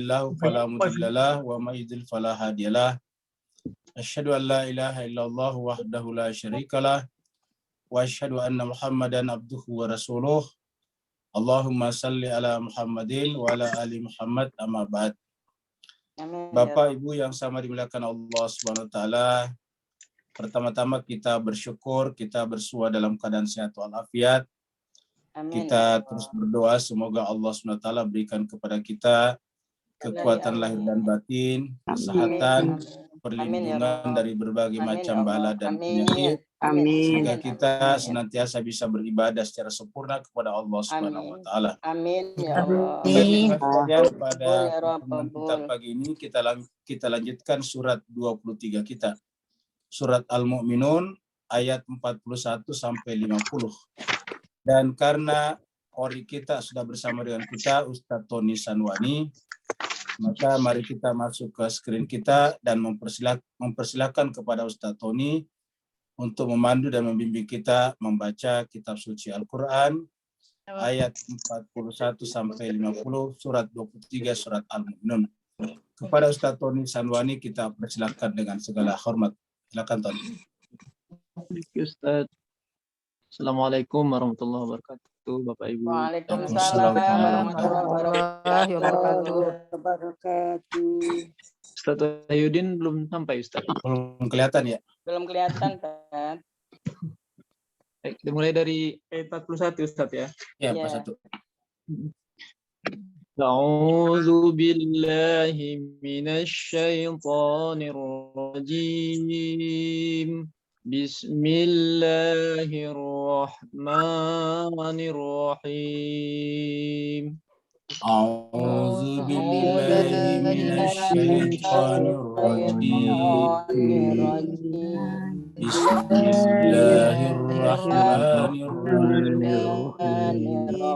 lahu fala mudilla lahu wa may yudlil fala hadiyalah. Asyhadu an la ilaha illallah wahdahu la syarikalah wa asyhadu anna Muhammadan abduhu wa rasuluh. Allahumma salli ala Muhammadin wa ala ali Muhammad, amma ba'd. Bapak Ibu yang sama dimuliakan Allah Subhanahu wa taala, pertama-tama kita bersyukur, kita bersua dalam keadaan sehat walafiat. Kita terus berdoa semoga Allah Subhanahu wa taala berikan kepada kita kekuatan lahir dan batin, kesehatan, perlindungan dari berbagai macam bala dan penyakit, sehingga kita senantiasa bisa beribadah secara sempurna kepada Allah Subhanahu wa taala. Amin ya Allah. Kemudian pada pertemuan kita pagi ini kita lanjutkan surat 23 kita. Surat Al-Mu'minun ayat 41 sampai 50. Dan karena ori kita sudah bersama dengan kita Ustadz Tony Sanwani, maka mari kita masuk ke screen kita dan mempersilakan kepada Ustadz Tony untuk memandu dan membimbing kita membaca kitab suci Al-Quran ayat 41 sampai 50 surat 23 surat Al-Mu'minun. Kepada Ustadz Tony Sanwani kita persilakan dengan segala hormat. Silakan Tony. Ustadz. Assalamualaikum warahmatullahi wabarakatuh, Bapak Ibu. Waalaikumsalam warahmatullahi wabarakatuh. Ustadz Ayudin belum sampai, Ustadz. Belum kelihatan ya? Belum kelihatan kan? Baik, kita mulai dari ayat 41, Ustadz ya. Ya, pas satu. A'udzu billahi minasy syaithanir rajim. Bismillahirrahmanirrahim. A'udzu billahi minasy syaithanir rajim. Bismillahirrahmanirrahim.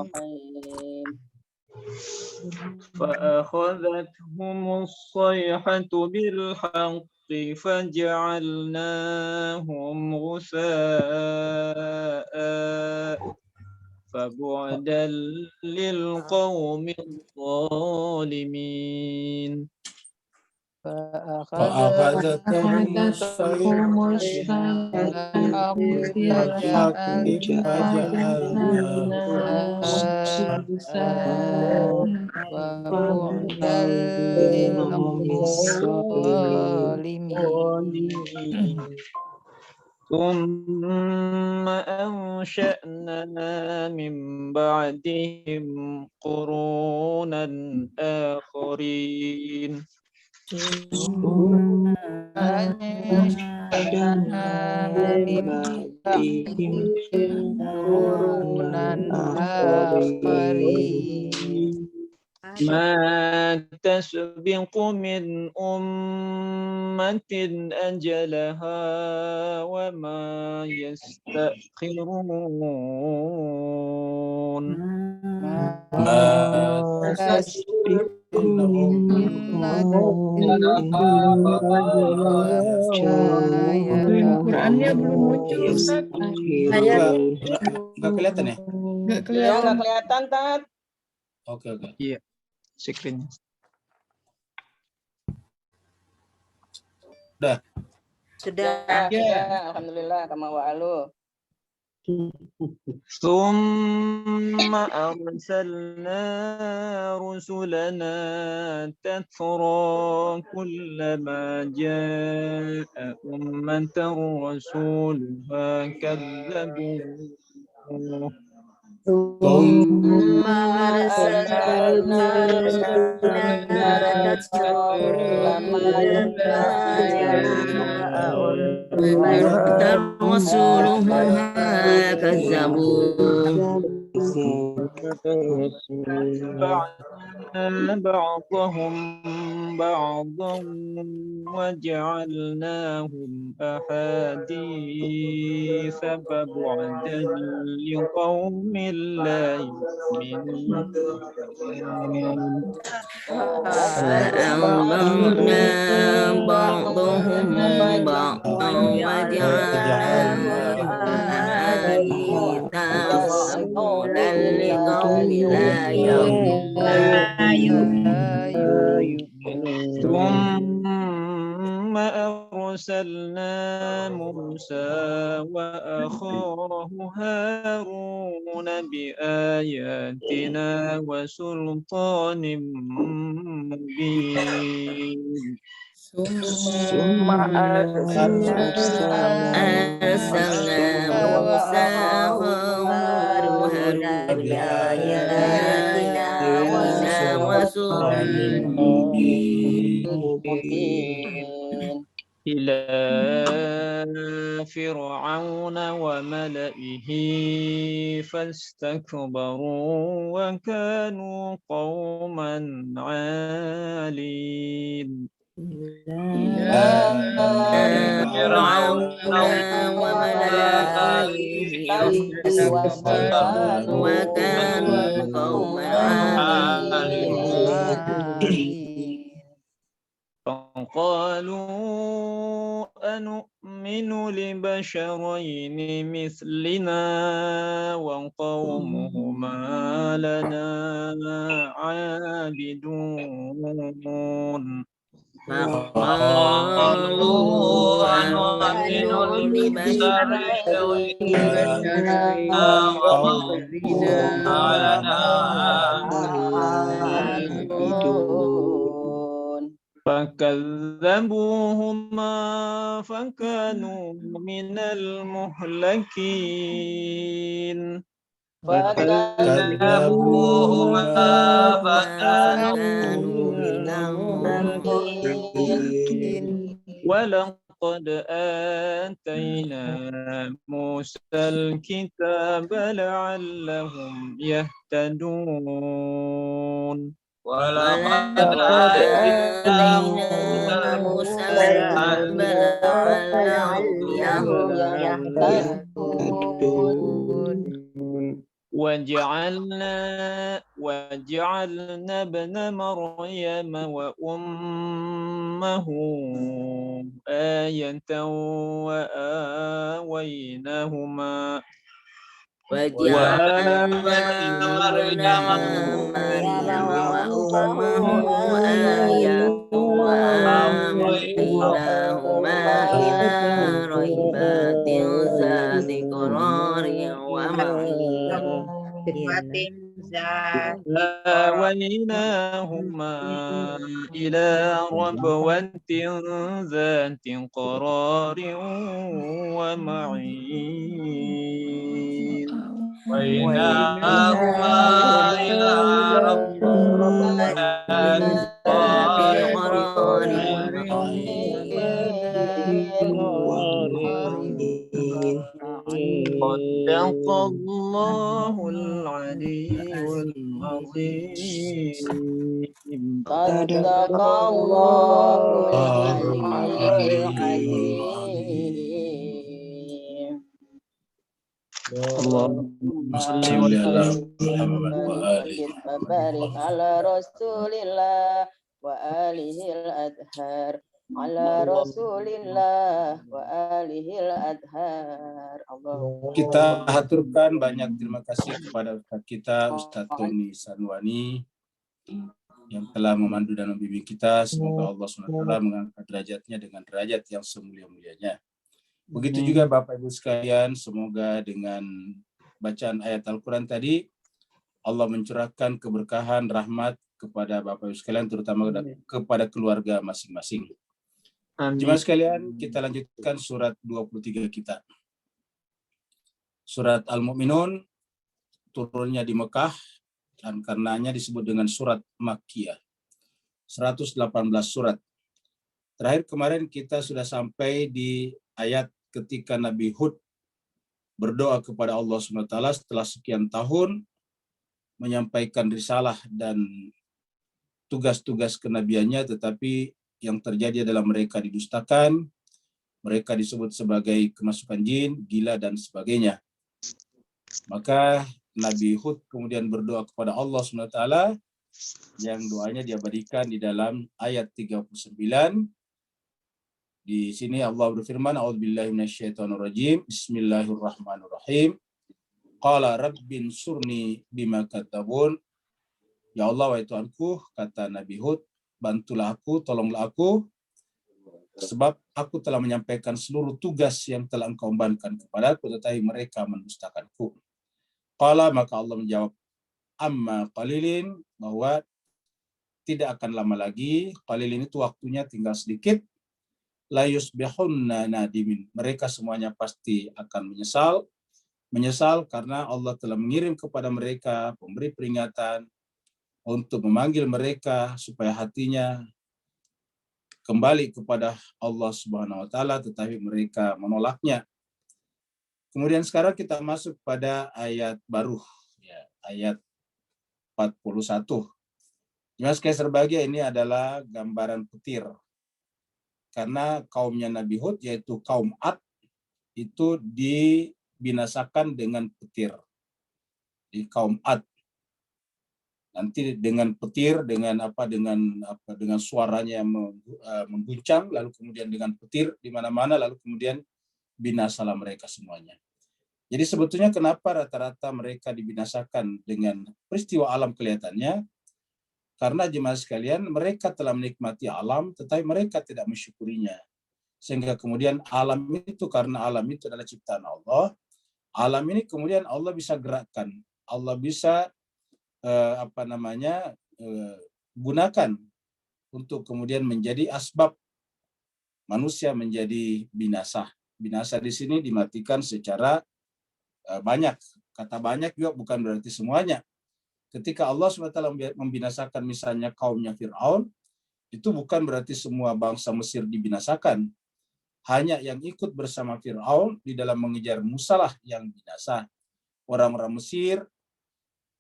فأخذتهم الصيحة بالحق فجعلناهم غثاء فبعدا للقوم الظالمين. فأخذتهم الصيحة بالحق وبعدا للقوم الظالمين. ثم أنشأنا من بعدهم قرونا آخرين. ما تسبق من أمة أجلها وما يستأخرون. ما تسبق Qurannya belum muncul, Ustaz. Nggak kelihatan ya? Nggak Ya, kelihatan. nggak kelihatan, Tat. Oke. Iya, screen. Sudah. Ya, alhamdulillah kama wa'alu. ثم أرسلنا رسلنا تترى كلما جاء أمة رسولها كذبوه. ثم أرسلنا رسلنا رسولها كذبوه. بعضهم بعضا وجعلناهم أحاديث فبعدا لقوم لا يؤمنون. فأنبأنا بعضهم بعضا وجعلناهم أحاديث فبعدا لقوم لا يؤمنون. يؤمنون ثم أرسلنا موسى وأخاه هارون بآياتنا وسلطان مبين ثم أرسلنا أرسلنا موسى وهارون بآياتنا وسلطان مبين إلى فرعون وملئه فاستكبروا وكانوا قوما عالين فرعون وملئه وكانوا قوما عالين فقالوا أنؤمن لبشرين مثلنا وقومهما لنا عابدون فقالوا أنؤمن لبشرين فكذبوهما فكانوا من المهلكين فكذبوهما فكانوا من المهلكين ولقد آتينا موسى الكتاب لعلهم يهتدون ولقد آتينا موسى الكتاب لعلهم يهتدون وجعلنا ابن مريم وأمه آية وآويناهما وجعلنا مريم وأمه آية وآويناهما إلى ربوات ذات قرار ومعين آويناهما إلى ربوة ذات قرار ومعين وإنهما إلى ربوات ذات قرار صدق الله العلي العظيم صدق الله العلي العظيم اللهم صل صل على وسلم محمد وآله وبارك على رسول الله وآله الأطهار على رسول الله وآله الأطهار. Kita haturkan banyak terima kasih kepada Ustadz kita, Ustadz Tony Sanwani, yang telah memandu dan membimbing kita. Semoga Allah SWT mengangkat derajatnya dengan derajat yang semulia-mulianya. Begitu juga Bapak Ibu sekalian, semoga dengan bacaan ayat Al-Quran tadi, Allah mencurahkan keberkahan, rahmat kepada Bapak Ibu sekalian, terutama kepada keluarga masing-masing. Jemaah sekalian, kita lanjutkan surat 23 kita. Surat Al-Mu'minun turunnya di Mekah dan karenanya disebut dengan surat Makkiyah. 118 surat. Terakhir kemarin kita sudah sampai di ayat ketika Nabi Hud berdoa kepada Allah SWT setelah sekian tahun menyampaikan risalah dan tugas-tugas kenabiannya, tetapi yang terjadi adalah mereka didustakan, mereka disebut sebagai kemasukan jin, gila, dan sebagainya. Maka Nabi Hud kemudian berdoa kepada Allah SWT, yang doanya diabadikan di dalam ayat 39. Di sini Allah berfirman, A'udzubillahi minasyaitonirrajim, Bismillahirrahmanirrahim. Qala rabbin surni bima katabun. Ya Allah, wahai Tuhanku, kata Nabi Hud, bantulah aku, tolonglah aku, sebab aku telah menyampaikan seluruh tugas yang telah engkau embankan kepadaku, tetapi mereka mendustakanku. Qala, maka Allah menjawab, amma qalilin, bahwa tidak akan lama lagi, qalilin itu waktunya tinggal sedikit, la yusbihunna nadimin, mereka semuanya pasti akan menyesal karena Allah telah mengirim kepada mereka pemberi peringatan untuk memanggil mereka supaya hatinya kembali kepada Allah Subhanahu wa taala, tetapi mereka menolaknya. Kemudian sekarang kita masuk pada ayat baru, ya, ayat 41. Mas Kaiser Bahagia, ini adalah gambaran petir. Karena kaumnya Nabi Hud, yaitu kaum Ad, itu dibinasakan dengan petir. Di kaum Ad. Nanti dengan petir, dengan suaranya yang mengguncang, lalu kemudian dengan petir di mana-mana, lalu kemudian binasalah mereka semuanya. Jadi sebetulnya kenapa rata-rata mereka dibinasakan dengan peristiwa alam kelihatannya? Karena jemaah sekalian, mereka telah menikmati alam, tetapi mereka tidak mensyukurinya. Sehingga kemudian alam itu, karena alam itu adalah ciptaan Allah, alam ini kemudian Allah bisa gerakkan, Allah bisa gunakan untuk kemudian menjadi asbab manusia menjadi binasa. Binasa di sini dimatikan secara banyak. Kata banyak juga bukan berarti semuanya. Ketika Allah SWT membinasakan misalnya kaumnya Fir'aun, itu bukan berarti semua bangsa Mesir dibinasakan. Hanya yang ikut bersama Fir'aun di dalam mengejar Musa lah yang binasa. Orang-orang Mesir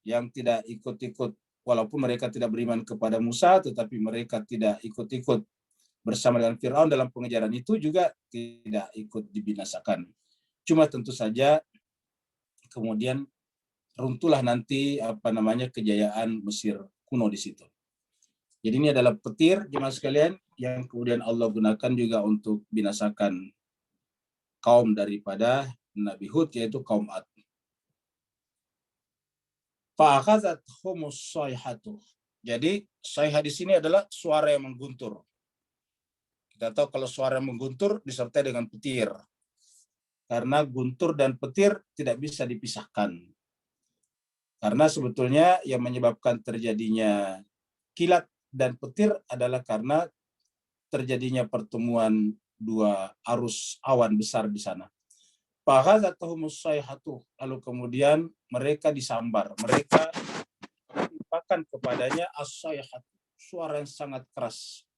yang tidak ikut-ikut, walaupun mereka tidak beriman kepada Musa, tetapi mereka tidak ikut-ikut bersama dengan Fir'aun dalam pengejaran itu juga tidak ikut dibinasakan. Cuma tentu saja kemudian runtuhlah nanti kejayaan Mesir kuno di situ. Jadi ini adalah petir, jemaah sekalian, yang kemudian Allah gunakan juga untuk binasakan kaum daripada Nabi Hud, yaitu kaum Ad. Fa'akhazathhumus sayhatu. Jadi sayha di sini adalah suara yang mengguntur. Kita tahu kalau suara yang mengguntur disertai dengan petir. Karena guntur dan petir tidak bisa dipisahkan. Karena sebetulnya yang menyebabkan terjadinya kilat dan petir adalah karena terjadinya pertemuan dua arus awan besar di sana. Fa'akhazathhumus sayhatu. Lalu kemudian mereka disambar. Mereka menimpakan kepadanya as-sayhatu, suara yang sangat keras.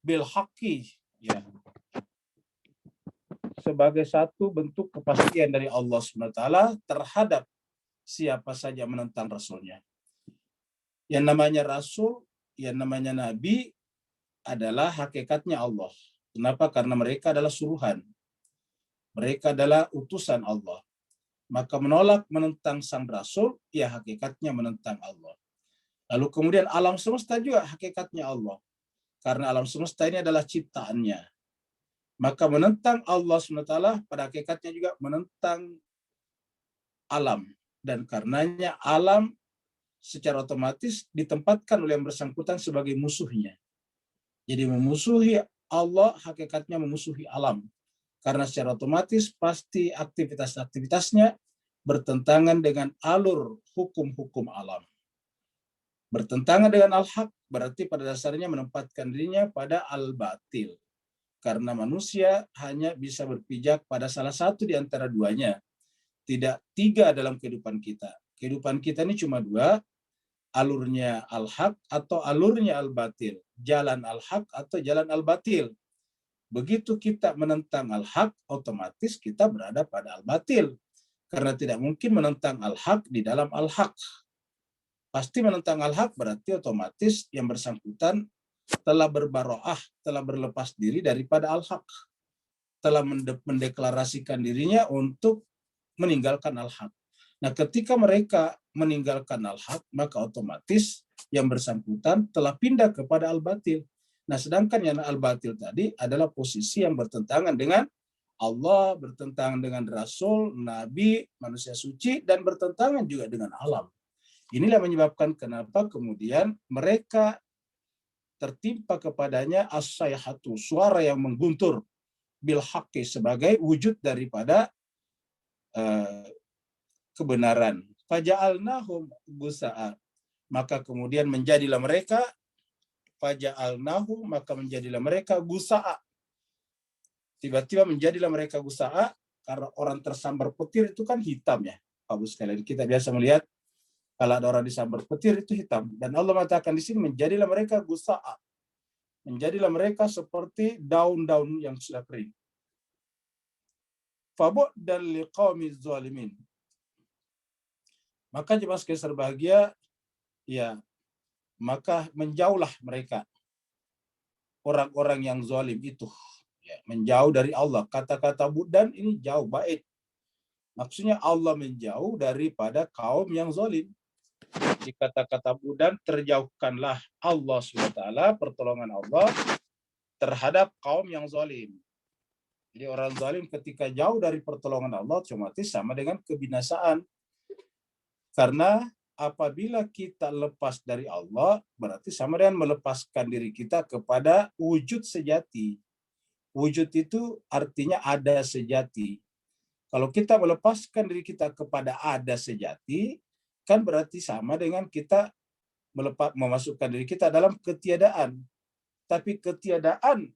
Bil haqqi, ya. Sebagai satu bentuk kepastian dari Allah SWT terhadap siapa saja menentang Rasulnya. Yang namanya Rasul, yang namanya Nabi adalah hakikatnya Allah. Kenapa? Karena mereka adalah suruhan. Mereka adalah utusan Allah. Maka menolak, menentang sang Rasul, ya hakikatnya menentang Allah. Lalu kemudian alam semesta juga hakikatnya Allah. Karena alam semesta ini adalah ciptaannya. Maka menentang Allah SWT pada hakikatnya juga menentang alam. Dan karenanya alam secara otomatis ditempatkan oleh yang bersangkutan sebagai musuhnya. Jadi memusuhi Allah hakikatnya memusuhi alam. Karena secara otomatis pasti aktivitas-aktivitasnya bertentangan dengan alur hukum-hukum alam. Bertentangan dengan al-haq berarti pada dasarnya menempatkan dirinya pada al-batil. Karena manusia hanya bisa berpijak pada salah satu di antara duanya. Tidak tiga dalam kehidupan kita. Kehidupan kita ini cuma dua, alurnya al-haq atau alurnya al-batil. Jalan al-haq atau jalan al-batil. Begitu kita menentang al-haq, otomatis kita berada pada al-batil. Karena tidak mungkin menentang al-haq di dalam al-haq. Pasti menentang al-haq berarti otomatis yang bersangkutan telah berbaroah, telah berlepas diri daripada al-haq. Telah mendeklarasikan dirinya untuk meninggalkan al-haq. Nah, ketika mereka meninggalkan al-haq, maka otomatis yang bersangkutan telah pindah kepada al-batil. Nah, sedangkan yang al-batil tadi adalah posisi yang bertentangan dengan Allah, bertentangan dengan Rasul, Nabi, manusia suci, dan bertentangan juga dengan alam. Inilah menyebabkan kenapa kemudian mereka tertimpa kepadanya as-sayhatu, suara yang mengguntur, bil haqqi, sebagai wujud daripada kebenaran. Faja'alnahum gusa'a, maka kemudian menjadilah mereka, faja'alnahum, maka menjadilah mereka gusa'a. Tiba-tiba menjadilah mereka gusa'a, karena orang tersambar petir itu kan hitam ya. Bapak sekalian, kita biasa melihat kalau ada orang disambar petir itu hitam. Dan Allah mengatakan di sini, menjadilah mereka gusa'a. Menjadilah mereka seperti daun-daun yang sudah kering. Fabu'dan liqaumiz zalimin. Maka jemaah sekalian berbahagia, ya, maka menjauhlah mereka, orang-orang yang zalim itu. Ya, menjauh dari Allah. Kata-kata bu'dan ini jauh, baik. Maksudnya Allah menjauh daripada kaum yang zalim. Di kata-kata bu'dan, terjauhkanlah Allah SWT, pertolongan Allah terhadap kaum yang zalim. Jadi orang zalim ketika jauh dari pertolongan Allah, otomatis sama dengan kebinasaan. Karena apabila kita lepas dari Allah, berarti sama dengan melepaskan diri kita kepada wujud sejati. Wujud itu artinya ada sejati. Kalau kita melepaskan diri kita kepada ada sejati, kan berarti sama dengan kita memasukkan diri kita dalam ketiadaan. Tapi ketiadaan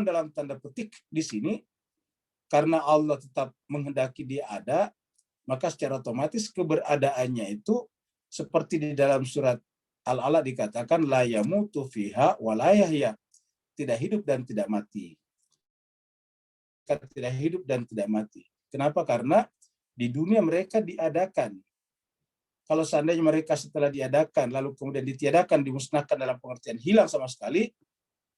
dalam tanda petik di sini, karena Allah tetap menghendaki dia ada, maka secara otomatis keberadaannya itu seperti di dalam surat Al-Alaq dikatakan, la yamutu fiha wa la yahya, tidak hidup dan tidak mati. Tidak hidup dan tidak mati. Kenapa? Karena di dunia mereka diadakan. Kalau seandainya mereka setelah diadakan, lalu kemudian ditiadakan, dimusnahkan dalam pengertian hilang sama sekali,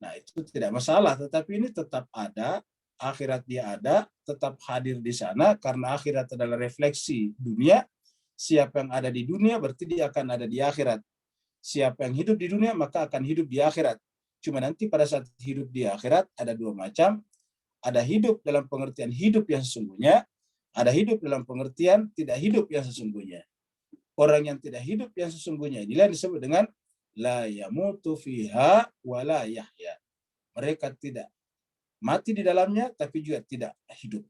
nah itu tidak masalah. Tetapi ini tetap ada, akhirat dia ada, tetap hadir di sana, karena akhirat adalah refleksi dunia. Siapa yang ada di dunia, berarti dia akan ada di akhirat. Siapa yang hidup di dunia, maka akan hidup di akhirat. Cuma nanti pada saat hidup di akhirat, ada dua macam. Ada hidup dalam pengertian hidup yang sesungguhnya, ada hidup dalam pengertian tidak hidup yang sesungguhnya. Orang yang tidak hidup yang sesungguhnya, inilah yang disebut dengan la yamutu fiha wa la yahya. Mereka tidak mati di dalamnya, tapi juga tidak hidup.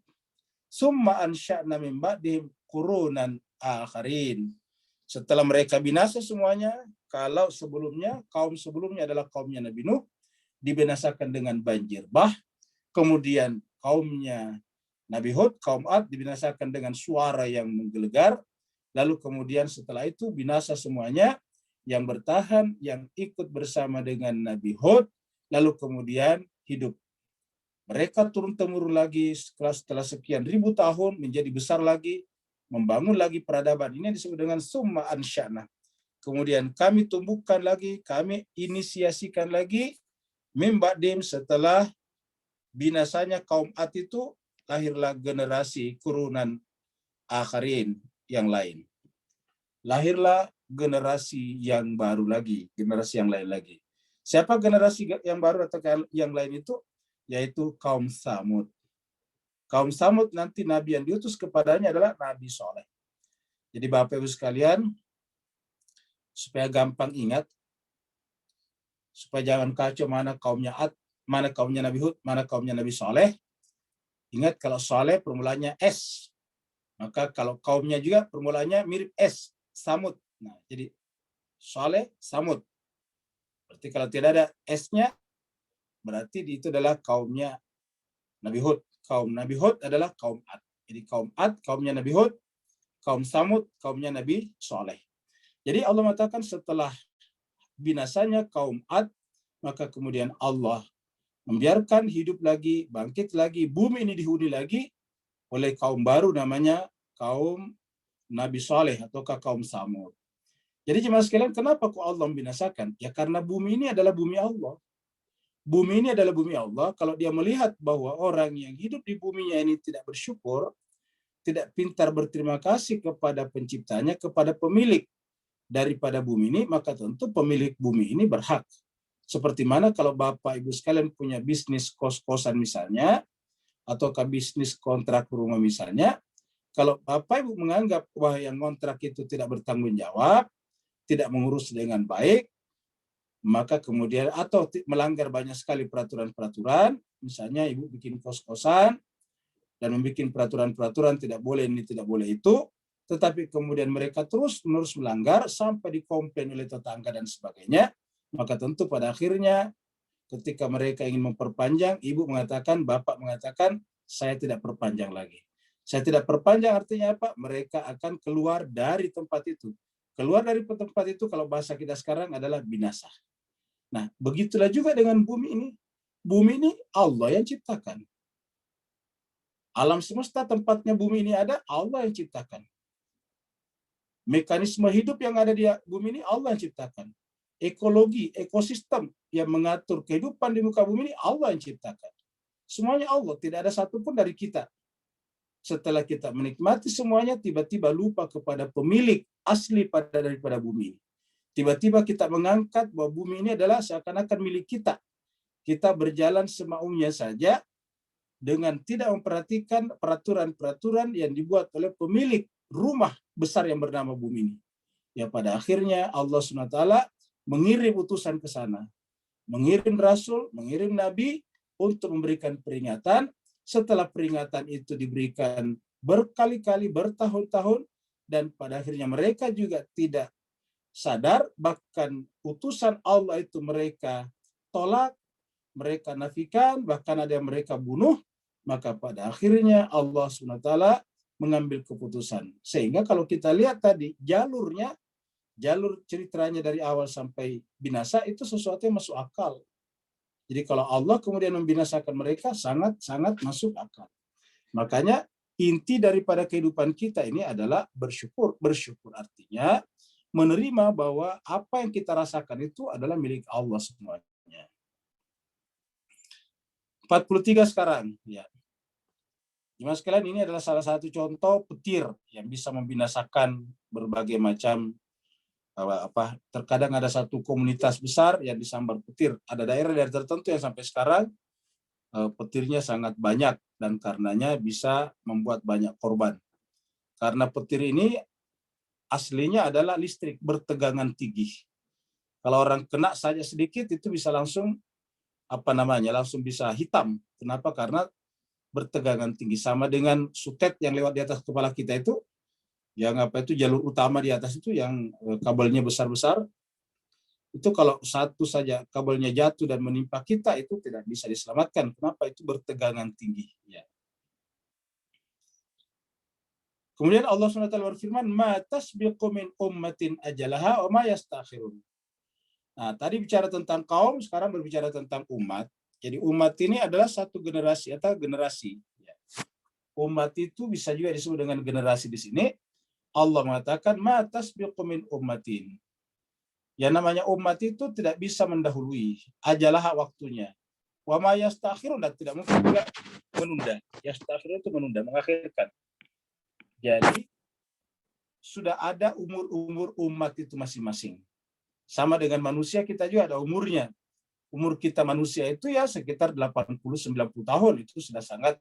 Summa ansya'na min ba'dihim qurunan akharin. Setelah mereka binasa semuanya, kalau sebelumnya, kaum sebelumnya adalah kaumnya Nabi Nuh, dibinasakan dengan banjir bah. Kemudian kaumnya Nabi Hud, kaum Ad, dibinasakan dengan suara yang menggelegar. Lalu kemudian setelah itu binasa semuanya, yang bertahan, yang ikut bersama dengan Nabi Hud, lalu kemudian hidup. Mereka turun-temurun lagi setelah sekian ribu tahun, menjadi besar lagi, membangun lagi peradaban. Ini disebut dengan summa ansya'na. Kemudian kami tumbuhkan lagi, kami inisiasikan lagi, mim ba'dim, setelah binasanya kaum Ad itu, lahirlah generasi kurunan akharin yang lain. Lahirlah generasi yang baru lagi, generasi yang lain lagi. Siapa generasi yang baru atau yang lain itu? Yaitu kaum Samud. Kaum Samud nanti nabi yang diutus kepadanya adalah Nabi Soleh. Jadi Bapak Ibu sekalian, supaya gampang ingat, supaya jangan kacau mana kaumnya Ad, mana kaumnya Nabi Hud, mana kaumnya Nabi Soleh. Ingat kalau Soleh permulanya S, maka kalau kaumnya juga permulanya mirip S, Samud. Nah, jadi Soleh, Samud. Berarti kalau tidak ada S-nya, berarti itu adalah kaumnya Nabi Hud. Kaum Nabi Hud adalah kaum Ad. Jadi kaum Ad, kaumnya Nabi Hud, kaum Samud, kaumnya Nabi Soleh. Jadi Allah mengatakan setelah binasanya kaum Ad, maka kemudian Allah membiarkan hidup lagi, bangkit lagi, bumi ini dihuni lagi oleh kaum baru namanya kaum Nabi Saleh ataukah kaum Samud. Jadi jemaah sekalian, kenapa kok Allah membinasakan? Ya karena bumi ini adalah bumi Allah. Bumi ini adalah bumi Allah. Kalau dia melihat bahwa orang yang hidup di buminya ini tidak bersyukur, tidak pintar berterima kasih kepada penciptanya, kepada pemilik daripada bumi ini, maka tentu pemilik bumi ini berhak. Seperti mana kalau Bapak Ibu sekalian punya bisnis kos-kosan misalnya, ataukah bisnis kontrak rumah misalnya, kalau Bapak Ibu menganggap bahwa yang kontrak itu tidak bertanggung jawab, tidak mengurus dengan baik, maka kemudian atau melanggar banyak sekali peraturan-peraturan, misalnya ibu bikin kos-kosan dan membuat peraturan-peraturan tidak boleh ini, tidak boleh itu, tetapi kemudian mereka terus-menerus melanggar sampai dikomplain oleh tetangga dan sebagainya, maka tentu pada akhirnya ketika mereka ingin memperpanjang, ibu mengatakan, bapak mengatakan, saya tidak perpanjang lagi. Saya tidak perpanjang artinya apa? Mereka akan keluar dari tempat itu. Keluar dari tempat itu kalau bahasa kita sekarang adalah binasa. Nah, begitulah juga dengan bumi ini. Bumi ini Allah yang ciptakan. Alam semesta tempatnya bumi ini ada, Allah yang ciptakan. Mekanisme hidup yang ada di bumi ini Allah yang ciptakan. Ekologi, ekosistem yang mengatur kehidupan di muka bumi ini Allah yang ciptakan. Semuanya Allah, tidak ada satupun dari kita. Setelah kita menikmati semuanya, tiba-tiba lupa kepada pemilik asli daripada bumi. Tiba-tiba kita mengangkat bahwa bumi ini adalah seakan-akan milik kita. Kita berjalan semaunya saja dengan tidak memperhatikan peraturan-peraturan yang dibuat oleh pemilik rumah besar yang bernama bumi ini. Ya pada akhirnya Allah SWT mengirim utusan ke sana. Mengirim Rasul, mengirim Nabi untuk memberikan peringatan. Setelah peringatan itu diberikan berkali-kali, bertahun-tahun, dan pada akhirnya mereka juga tidak sadar, bahkan utusan Allah itu mereka tolak, mereka nafikan, bahkan ada yang mereka bunuh, maka pada akhirnya Allah SWT mengambil keputusan. Sehingga kalau kita lihat tadi, jalur ceritanya dari awal sampai binasa itu sesuatu yang masuk akal. Jadi kalau Allah kemudian membinasakan mereka, sangat-sangat masuk akal. Makanya inti daripada kehidupan kita ini adalah bersyukur. Bersyukur artinya menerima bahwa apa yang kita rasakan itu adalah milik Allah semuanya. 43 sekarang. Ya. Jemaah sekalian, ini adalah salah satu contoh petir yang bisa membinasakan berbagai macam terkadang ada satu komunitas besar yang disambar petir. Ada daerah tertentu yang sampai sekarang petirnya sangat banyak dan karenanya bisa membuat banyak korban. Karena petir ini aslinya adalah listrik bertegangan tinggi. Kalau orang kena saja sedikit itu bisa langsung langsung bisa hitam. Kenapa? Karena bertegangan tinggi, sama dengan sutet yang lewat di atas kepala kita itu, yang jalur utama di atas itu yang kabelnya besar-besar. Itu kalau satu saja kabelnya jatuh dan menimpa kita itu tidak bisa diselamatkan. Kenapa? Itu bertegangan tinggi. Ya. Kemudian Allah SWT berfirman, "Ma tasbiqu min ummatin ajalaha wa ma yastakhirun." Nah, tadi bicara tentang kaum, sekarang berbicara tentang umat. Jadi umat ini adalah satu generasi atau generasi. Umat itu bisa juga disebut dengan generasi di sini. Allah mengatakan, "Ma tasbiqu min ummatin." Yang namanya umat itu tidak bisa mendahului ajalah waktunya. Wa ma yastakhirun, dan tidak mungkin juga menunda. Yastakhirun itu menunda, mengakhirkan. Jadi sudah ada umur-umur umat itu masing-masing. Sama dengan manusia, kita juga ada umurnya. Umur kita manusia itu ya sekitar 80-90 tahun. Itu sudah sangat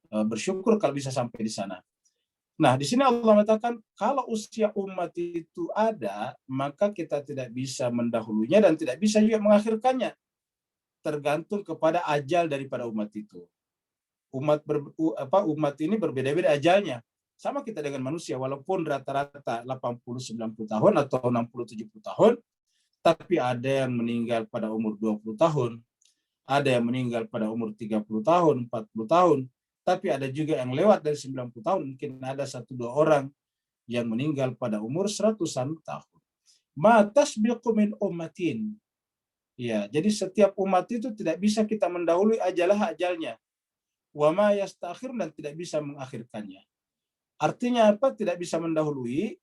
bersyukur kalau bisa sampai di sana. Nah, di sini Allah mengatakan kalau usia umat itu ada, maka kita tidak bisa mendahulunya dan tidak bisa juga mengakhirkannya. Tergantung kepada ajal daripada umat itu. Umat ini berbeda-beda ajalnya. Sama kita dengan manusia, walaupun rata-rata 80-90 tahun atau 60-70 tahun, tapi ada yang meninggal pada umur 20 tahun, ada yang meninggal pada umur 30 tahun, 40 tahun, tapi ada juga yang lewat dari 90 tahun, mungkin ada 1-2 orang yang meninggal pada umur 100-an tahun. Ma tasbiqu min ummatin. Ya, jadi setiap umat itu tidak bisa kita mendahului ajalnya. Wa ma yastakhir, dan tidak bisa mengakhirkannya. Artinya apa? Tidak bisa mendahului.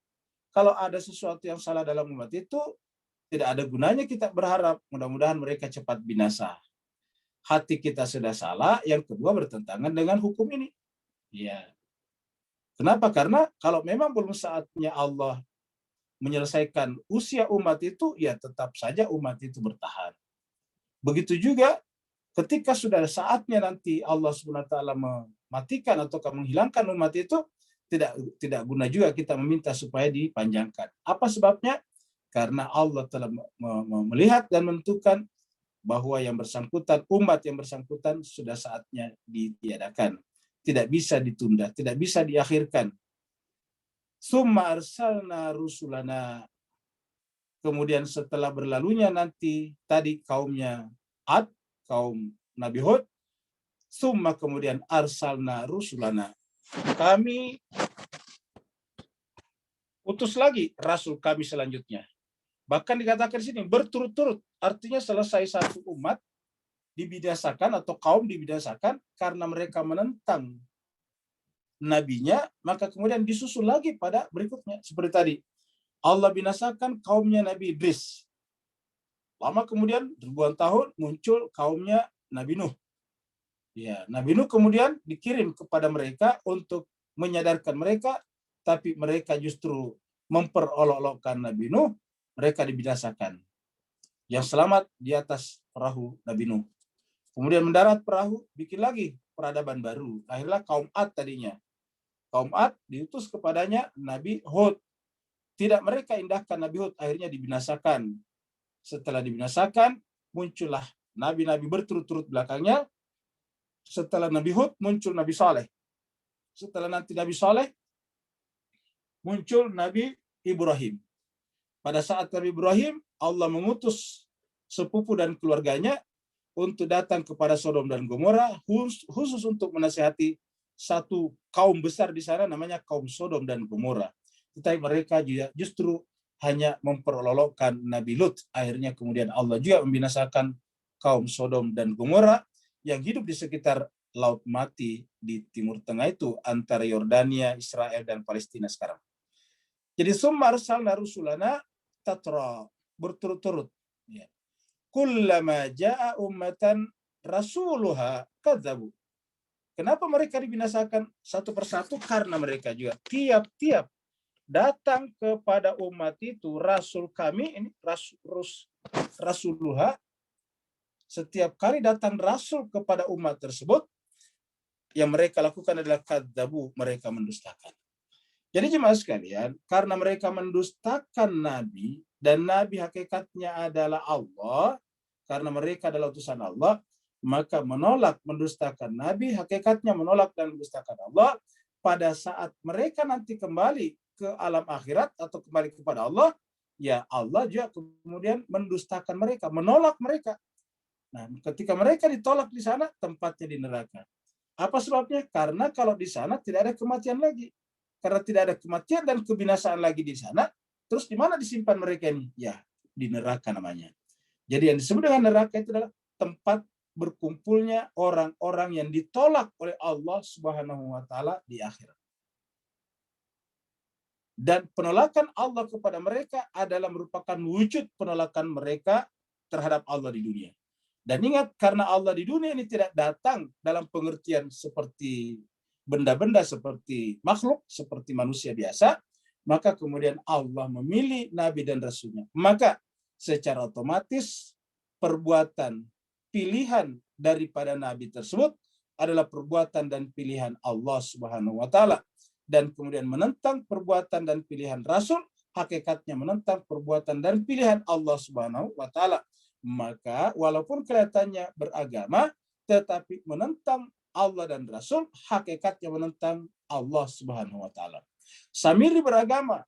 Kalau ada sesuatu yang salah dalam umat itu, tidak ada gunanya kita berharap. Mudah-mudahan mereka cepat binasa. Hati kita sudah salah. Yang kedua, bertentangan dengan hukum ini. Ya. Kenapa? Karena kalau memang belum saatnya Allah menyelesaikan usia umat itu, ya tetap saja umat itu bertahan. Begitu juga ketika sudah saatnya nanti Allah SWT mematikan atau menghilangkan umat itu, tidak guna juga kita meminta supaya dipanjangkan. Apa sebabnya? karena Allah telah melihat dan menentukan bahwa yang bersangkutan, umat yang bersangkutan sudah saatnya ditiadakan. Tidak bisa ditunda, tidak bisa diakhirkan. Summa arsalna rusulana. Kemudian setelah berlalunya nanti tadi kaumnya Ad, kaum Nabi Hud, summa kemudian arsalna rusulana. Kami utus lagi rasul kami selanjutnya. Bahkan dikatakan di sini berturut-turut, artinya selesai satu umat dibinasakan atau kaum dibinasakan karena mereka menentang nabinya, maka kemudian disusul lagi pada berikutnya. Seperti tadi, Allah binasakan kaumnya Nabi Idris. Lama kemudian ribuan tahun muncul kaumnya Nabi Nuh. Ya, Nabi Nuh kemudian dikirim kepada mereka untuk menyadarkan mereka, tapi mereka justru memperolok-olokkan Nabi Nuh. Mereka dibinasakan. Yang selamat di atas perahu Nabi Nuh. Kemudian mendarat perahu, bikin lagi peradaban baru. Akhirnya kaum Ad tadinya. Kaum Ad diutus kepadanya Nabi Hud. Tidak mereka indahkan Nabi Hud, akhirnya dibinasakan. Setelah dibinasakan, muncullah nabi-nabi berturut-turut belakangnya. Setelah Nabi Hud, muncul Nabi Saleh. Setelah nanti Nabi Saleh, muncul Nabi Ibrahim. Pada saat Nabi Ibrahim, Allah mengutus sepupu dan keluarganya untuk datang kepada Sodom dan Gomora, khusus untuk menasihati satu kaum besar di sana namanya kaum Sodom dan Gomora. Tetapi mereka juga justru hanya memperolokkan Nabi Lut. Akhirnya kemudian Allah juga membinasakan kaum Sodom dan Gomora yang hidup di sekitar Laut Mati di Timur Tengah itu, antara Yordania, Israel, dan Palestina sekarang. Jadi summa arsalna rusulana tatra, berturut-turut. Ya. Kullama jaa ummatan rasuluha kadzabu. Kenapa mereka dibinasakan satu persatu? Karena mereka juga tiap-tiap datang kepada umat itu rasul kami, ini rasuluha, setiap kali datang rasul kepada umat tersebut, yang mereka lakukan adalah kadzabu, mereka mendustakan. Jadi jemaah sekalian, karena mereka mendustakan Nabi, dan Nabi hakikatnya adalah Allah, karena mereka adalah utusan Allah, maka menolak, mendustakan Nabi, hakikatnya menolak dan mendustakan Allah. Pada saat mereka nanti kembali ke alam akhirat atau kembali kepada Allah, ya Allah juga kemudian mendustakan mereka, menolak mereka. Nah, ketika mereka ditolak di sana, tempatnya di neraka. Apa sebabnya? Karena kalau di sana tidak ada kematian lagi. Karena tidak ada kematian dan kebinasaan lagi di sana, terus di mana disimpan mereka ini? Ya, di neraka namanya. Jadi yang disebut dengan neraka itu adalah tempat berkumpulnya orang-orang yang ditolak oleh Allah Subhanahu wa taala di akhirat. Dan penolakan Allah kepada mereka adalah merupakan wujud penolakan mereka terhadap Allah di dunia. Dan ingat, karena Allah di dunia ini tidak datang dalam pengertian seperti benda-benda, seperti makhluk, seperti manusia biasa, maka kemudian Allah memilih Nabi dan Rasulnya. Maka secara otomatis perbuatan pilihan daripada Nabi tersebut adalah perbuatan dan pilihan Allah Subhanahu wa taala. Dan kemudian menentang perbuatan dan pilihan Rasul, hakikatnya menentang perbuatan dan pilihan Allah Subhanahu wa taala. Maka walaupun kelihatannya beragama, tetapi menentang Allah dan Rasul, hakikatnya menentang Allah Subhanahu wa taala. Samiri beragama,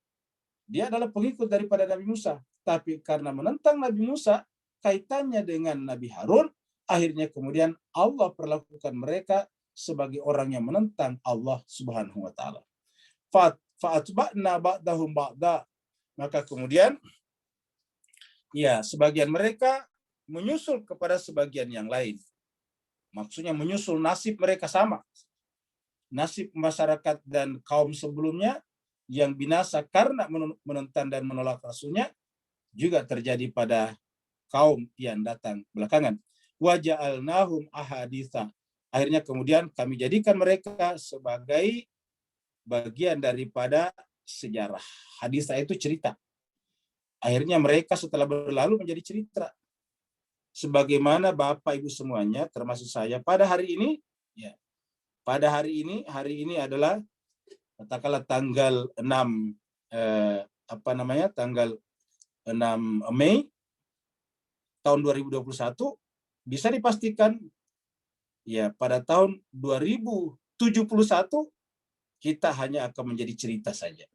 dia adalah pengikut daripada Nabi Musa, tapi karena menentang Nabi Musa, kaitannya dengan Nabi Harun, akhirnya kemudian Allah perlakukan mereka sebagai orang yang menentang Allah Subhanahu wa taala. Fa'atba'na ba'dahum ba'da. Maka kemudian ya, sebagian mereka menyusul kepada sebagian yang lain. Maksudnya menyusul nasib mereka sama. Nasib masyarakat dan kaum sebelumnya yang binasa karena menentang dan menolak Rasulnya juga terjadi pada kaum yang datang belakangan. Wa ja'alnahum ahaditha. Akhirnya kemudian kami jadikan mereka sebagai bagian daripada sejarah. Haditha itu cerita. Akhirnya mereka setelah berlalu menjadi cerita. Sebagaimana Bapak Ibu semuanya, termasuk saya, pada hari ini, ya, pada hari ini adalah katakanlah tanggal 6 tanggal Mei tahun 2021 bisa dipastikan ya pada tahun 2071 kita hanya akan menjadi cerita saja.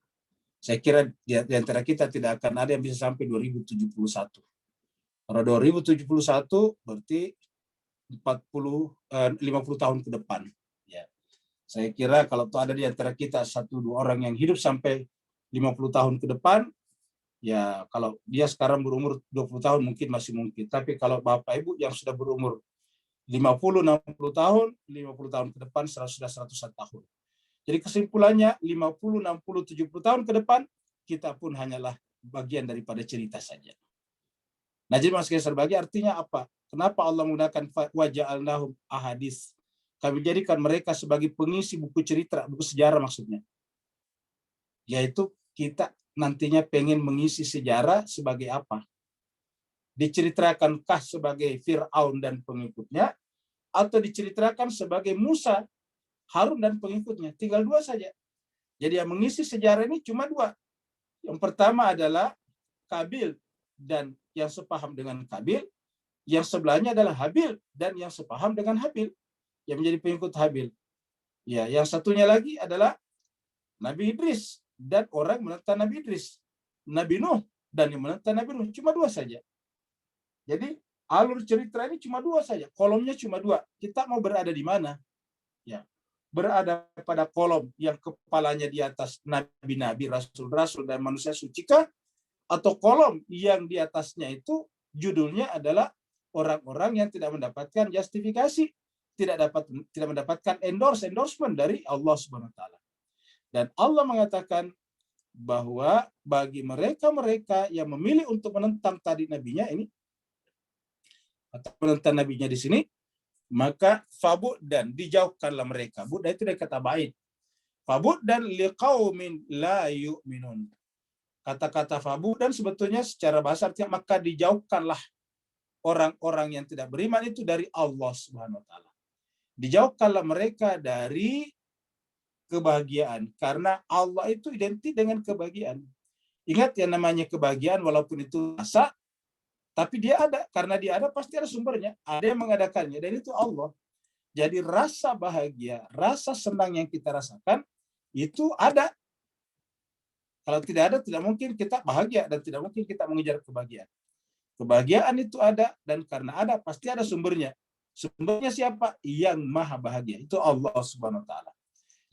Saya kira di antara kita tidak akan ada yang bisa sampai 2071. Kalau 2071 berarti 50 tahun ke depan. Ya. Saya kira kalau ada di antara kita 1-2 orang yang hidup sampai 50 tahun ke depan, ya kalau dia sekarang berumur 20 tahun mungkin masih mungkin. Tapi kalau Bapak Ibu yang sudah berumur 50, 60 tahun, 50 tahun ke depan sudah 100 tahun. Jadi kesimpulannya 50, 60, 70 tahun ke depan kita pun hanyalah bagian daripada cerita saja. Nah, jadi Mas Kaisar bagi artinya apa? Kenapa Allah menggunakan waja'alnahum ahadits? Kami jadikan mereka sebagai pengisi buku cerita, buku sejarah maksudnya. Yaitu kita nantinya pengen mengisi sejarah sebagai apa? Diceritakankah sebagai Fir'aun dan pengikutnya, atau diceritakan sebagai Musa, Harun dan pengikutnya? Tinggal 2 saja. Jadi yang mengisi sejarah ini cuma 2. Yang pertama adalah Kabil dan yang sepaham dengan Kabil. Yang sebelahnya adalah Habil dan yang sepaham dengan Habil, yang menjadi pengikut Habil. Ya, yang satunya lagi adalah Nabi Idris dan orang menentang Nabi Idris, Nabi Nuh dan yang menentang Nabi Nuh. Cuma 2 saja. Jadi alur cerita ini cuma 2 saja, kolomnya cuma 2. Kita mau berada di mana? Ya, berada pada kolom yang kepalanya di atas nabi-nabi, rasul-rasul dan manusia suci kah? Atau kolom yang di atasnya itu judulnya adalah orang-orang yang tidak mendapatkan justifikasi, tidak mendapatkan endorsement dari Allah Subhanahu wa taala. Dan Allah mengatakan bahwa bagi mereka-mereka yang memilih untuk menentang tadi nabinya ini, atau menentang nabinya di sini, maka fabud dan dijauhkanlah mereka. Buddha itu dari kata bait. Fabud dan liqaumin la yu'minun. Kata-kata fabud dan sebetulnya secara bahasa artinya maka dijauhkanlah orang-orang yang tidak beriman itu dari Allah Subhanahu wa taala. Dijauhkanlah mereka dari kebahagiaan, karena Allah itu identik dengan kebahagiaan. Ingat yang namanya kebahagiaan walaupun itu rasa, tapi dia ada. Karena dia ada pasti ada sumbernya. Ada yang mengadakannya dan itu Allah. Jadi rasa bahagia, rasa senang yang kita rasakan itu ada. Kalau tidak ada, tidak mungkin kita bahagia dan tidak mungkin kita mengejar kebahagiaan. Kebahagiaan itu ada dan karena ada pasti ada sumbernya. Sumbernya siapa? Yang maha bahagia. Itu Allah Subhanahu wa taala.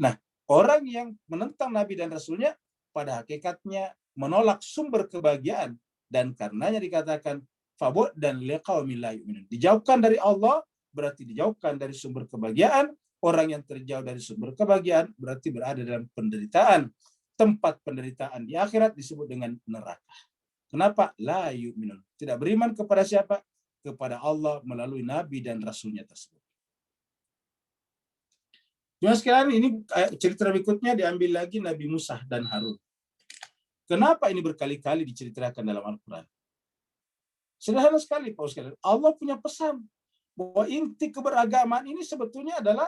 Nah, orang yang menentang Nabi dan Rasulnya pada hakikatnya menolak sumber kebahagiaan. Dan karenanya dikatakan fabud dan liqaumin la yu'minun. Dijauhkan dari Allah berarti dijauhkan dari sumber kebahagiaan. Orang yang terjauh dari sumber kebahagiaan berarti berada dalam penderitaan. Tempat penderitaan di akhirat disebut dengan neraka. Kenapa? La yu'minun. Tidak beriman kepada siapa? Kepada Allah melalui Nabi dan Rasulnya tersebut. Cuma sekalian ini cerita berikutnya diambil lagi Nabi Musa dan Harun. Kenapa ini berkali-kali diceritakan dalam Al-Quran? Sederhana sekali, Pak sekalian. Allah punya pesan bahwa inti keberagaman ini sebetulnya adalah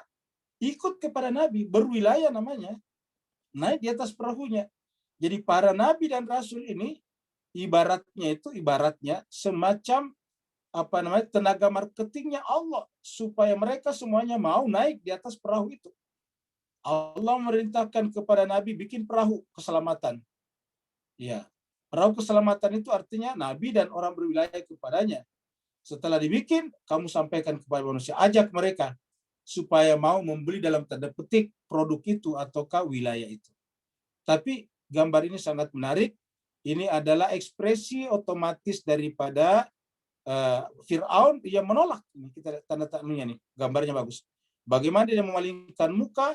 ikut kepada Nabi, berwilayah namanya, naik di atas perahunya. Jadi para Nabi dan Rasul ini ibaratnya semacam tenaga marketingnya Allah supaya mereka semuanya mau naik di atas perahu itu. Allah memerintahkan kepada Nabi bikin perahu keselamatan. Ya, perahu keselamatan itu artinya Nabi dan orang berwilayah kepadanya. Setelah dibikin, kamu sampaikan kepada manusia, ajak mereka supaya mau membeli dalam tanda petik produk itu ataukah wilayah itu. Tapi gambar ini sangat menarik. Ini adalah ekspresi otomatis daripada Fir'aun yang menolak. Ini kita tanda tangannya nih, gambarnya bagus. Bagaimana dia memalingkan muka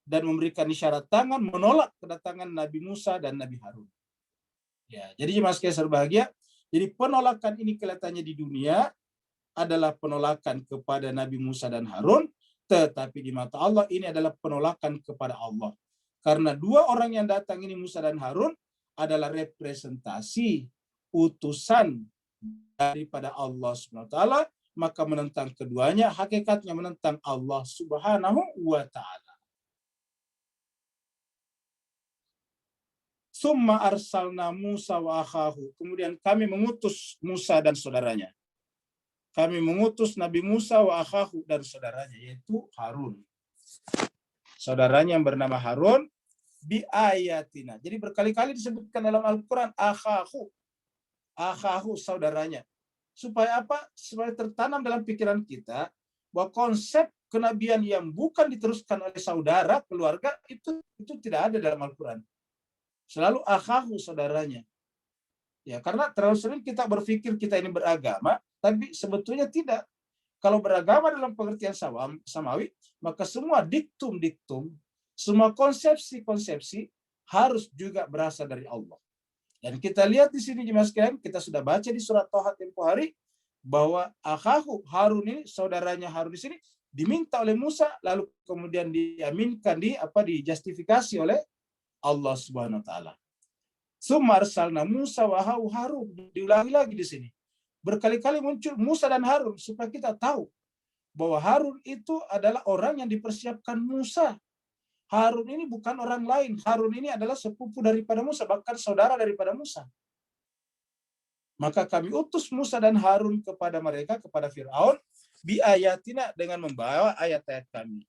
dan memberikan isyarat tangan menolak kedatangan Nabi Musa dan Nabi Harun. Ya, jadi Mas Kaisar bahagia. Jadi penolakan ini kelihatannya di dunia adalah penolakan kepada Nabi Musa dan Harun, tetapi di mata Allah ini adalah penolakan kepada Allah. Karena 2 orang yang datang ini Musa dan Harun adalah representasi utusan daripada Allah Subhanahu wa taala, maka menentang keduanya hakikatnya menentang Allah Subhanahu wa taala. Summa arsalna Musa wa akhahu. Kemudian kami mengutus Musa dan saudaranya. Kami mengutus Nabi Musa wa akhahu dan saudaranya, yaitu Harun. Saudaranya yang bernama Harun, bi ayatina. Jadi berkali-kali disebutkan dalam Al-Quran akhahu. Akhahu, saudaranya. Supaya apa? Supaya tertanam dalam pikiran kita bahwa konsep kenabian yang bukan diteruskan oleh saudara, keluarga, itu tidak ada dalam Al-Quran. Selalu akhahu, saudaranya. Ya, karena terlalu sering kita berpikir kita ini beragama, tapi sebetulnya tidak. Kalau beragama dalam pengertian samawi, maka semua diktum-diktum, semua konsepsi-konsepsi harus juga berasal dari Allah. Dan kita lihat di sini jemaah sekalian, kita sudah baca di surat Thaha tempo hari bahwa akhahu Harun ini, saudaranya Harun di sini diminta oleh Musa, lalu kemudian diaminkan, dijustifikasi oleh Allah Subhanahu wa taala. Summa arsalna Musa wa Harun. Diulangi lagi di sini. Berkali-kali muncul Musa dan Harun supaya kita tahu bahwa Harun itu adalah orang yang dipersiapkan Musa. Harun ini bukan orang lain. Harun ini adalah sepupu daripada Musa, bahkan saudara daripada Musa. Maka kami utus Musa dan Harun kepada mereka, kepada Fir'aun, bi ayatina, dengan membawa ayat-ayat kami.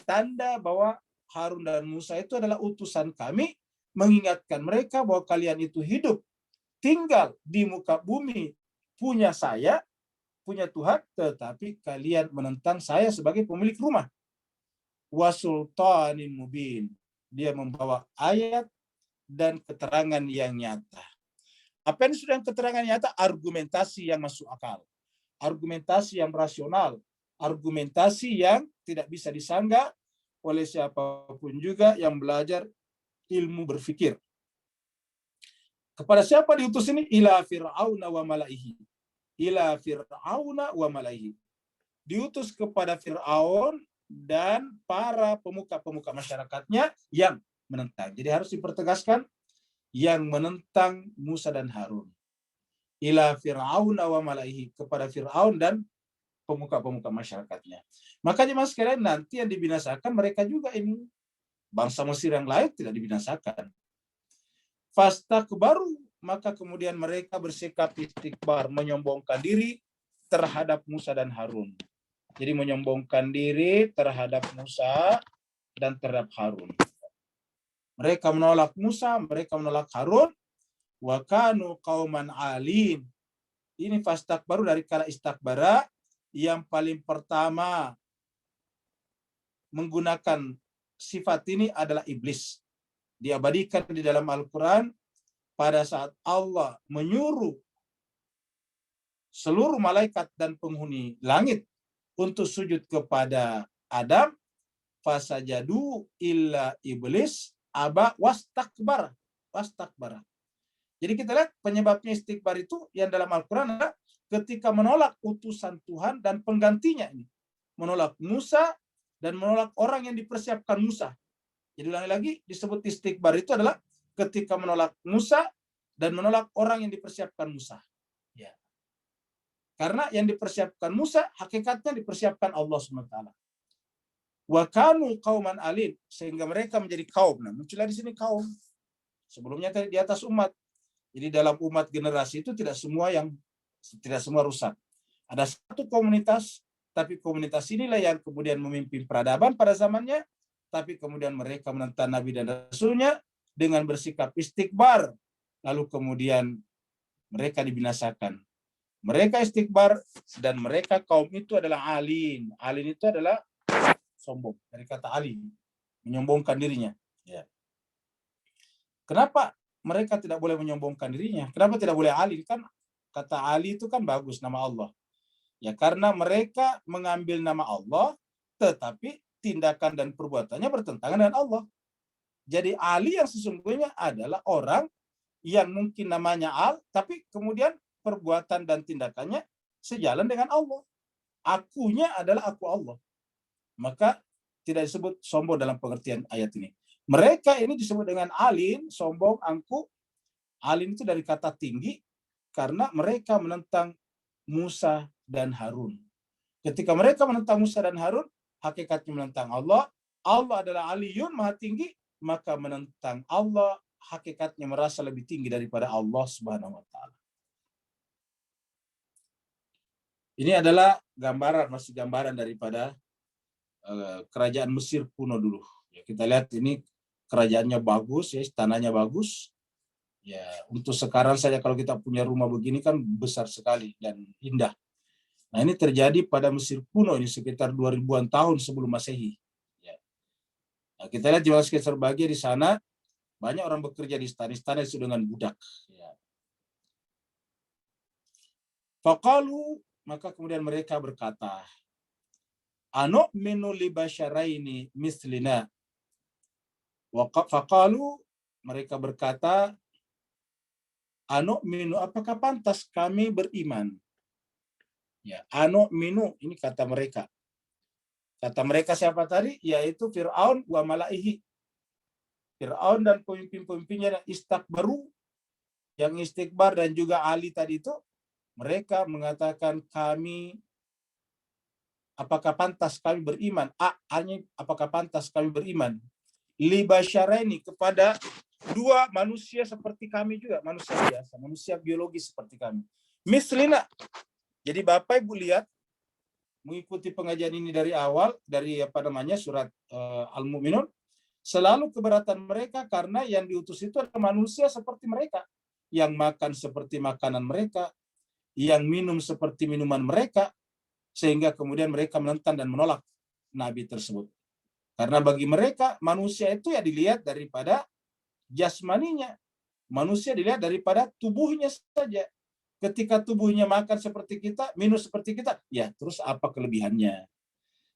Tanda bahwa Harun dan Musa itu adalah utusan kami, mengingatkan mereka bahwa kalian itu hidup, tinggal di muka bumi, punya saya, punya Tuhan, tetapi kalian menentang saya sebagai pemilik rumah. Wasultanin mubin. Dia membawa ayat dan keterangan yang nyata. Apa yang sudah keterangan nyata? Argumentasi yang masuk akal. Argumentasi yang rasional. Argumentasi yang tidak bisa disanggah oleh siapapun juga yang belajar ilmu berfikir. Kepada siapa diutus ini? Ila Fir'auna wa malaihi. Ila Fir'auna wa malaihi. Diutus kepada Fir'aun dan para pemuka-pemuka masyarakatnya yang menentang. Jadi harus dipertegaskan, yang menentang Musa dan Harun. Ila Fir'auna wa malaihi. Kepada Fir'aun dan pemuka-pemuka masyarakatnya. Makanya mas sekalian, nanti yang dibinasakan mereka juga ini. Bangsa Mesir yang lain tidak dibinasakan. Fastakbaru, maka kemudian mereka bersikap istikbar, menyombongkan diri terhadap Musa dan Harun. Jadi menyombongkan diri terhadap Musa dan terhadap Harun. Mereka menolak Musa, mereka menolak Harun. Wa kanu qauman alin. Ini fastakbaru dari kata istakbara, yang paling pertama menggunakan sifat ini adalah iblis. Diabadikan di dalam Al-Quran pada saat Allah menyuruh seluruh malaikat dan penghuni langit untuk sujud kepada Adam, fasajadu illa iblis aba wastakbar. Jadi kita lihat penyebabnya istikbar itu yang dalam Al-Quran adalah ketika menolak utusan Tuhan dan penggantinya ini. Menolak Musa dan menolak orang yang dipersiapkan Musa. Jadi ulangi lagi, disebut istikbar itu adalah ketika menolak Musa dan menolak orang yang dipersiapkan Musa. Ya. Karena yang dipersiapkan Musa, hakikatnya dipersiapkan Allah SWT. Wa kanu qauman alin, sehingga mereka menjadi kaum. Nah, muncullah di sini kaum. Sebelumnya di atas umat. Jadi dalam umat generasi itu tidak semua rusak. Ada satu komunitas, tapi komunitas inilah yang kemudian memimpin peradaban pada zamannya, tapi kemudian mereka menentang Nabi dan Rasulnya dengan bersikap istikbar, lalu kemudian mereka dibinasakan. Mereka istikbar dan mereka kaum itu adalah alin. Alin itu adalah sombong, dari kata alin, menyombongkan dirinya. Ya. Kenapa mereka tidak boleh menyombongkan dirinya? Kenapa tidak boleh alin? Kan kata Ali itu kan bagus, nama Allah. Ya karena mereka mengambil nama Allah, tetapi tindakan dan perbuatannya bertentangan dengan Allah. Jadi Ali yang sesungguhnya adalah orang yang mungkin namanya Al, tapi kemudian perbuatan dan tindakannya sejalan dengan Allah. Akunya adalah aku Allah. Maka tidak disebut sombong dalam pengertian ayat ini. Mereka ini disebut dengan alin, sombong, angkuh. Alin itu dari kata tinggi, karena mereka menentang Musa dan Harun. Ketika mereka menentang Musa dan Harun, hakikatnya menentang Allah. Allah adalah aliyun, maha tinggi, maka menentang Allah hakikatnya merasa lebih tinggi daripada Allah Subhanahu wa taala. Ini adalah masih gambaran daripada kerajaan Mesir kuno dulu. Ya, kita lihat ini kerajaannya bagus, ya, istananya bagus. Ya, untuk sekarang saja kalau kita punya rumah begini kan besar sekali dan indah. Nah, ini terjadi pada Mesir kuno ini sekitar 2000-an tahun sebelum Masehi. Ya. Nah, kita lihat juga sekitar bagian di sana banyak orang bekerja di istana itu dengan budak. Ya. Faqalu, maka kemudian mereka berkata, anu'minu li basyaraini mislina. Faqalu, mereka berkata, anu'minu, apakah pantas kami beriman? Ya, anu'minu, ini kata mereka. Kata mereka siapa tadi? Yaitu Fir'aun wa malaihi. Fir'aun dan pemimpin-pemimpinnya yang istakbaru, yang istikbar dan juga Ali tadi itu, mereka mengatakan apakah pantas kami beriman? Apakah pantas kami beriman? Li basyaraini, kepada dua manusia seperti kami juga, manusia biasa, manusia biologis seperti kami. Mislina. Jadi Bapak Ibu lihat, mengikuti pengajian ini dari awal, dari surat Al-Mu'minun, selalu keberatan mereka karena yang diutus itu adalah manusia seperti mereka, yang makan seperti makanan mereka, yang minum seperti minuman mereka, sehingga kemudian mereka menentang dan menolak Nabi tersebut. Karena bagi mereka, manusia itu ya dilihat daripada jasmaninya. Manusia dilihat daripada tubuhnya saja. Ketika tubuhnya makan seperti kita, minum seperti kita, ya terus apa kelebihannya?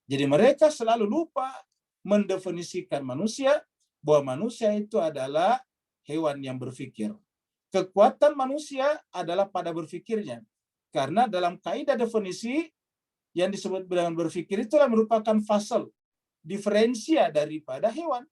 Jadi mereka selalu lupa mendefinisikan manusia, bahwa manusia itu adalah hewan yang berpikir. Kekuatan manusia adalah pada berpikirnya. Karena dalam kaidah definisi, yang disebut dengan berpikir itulah merupakan fasal, diferensia daripada hewan.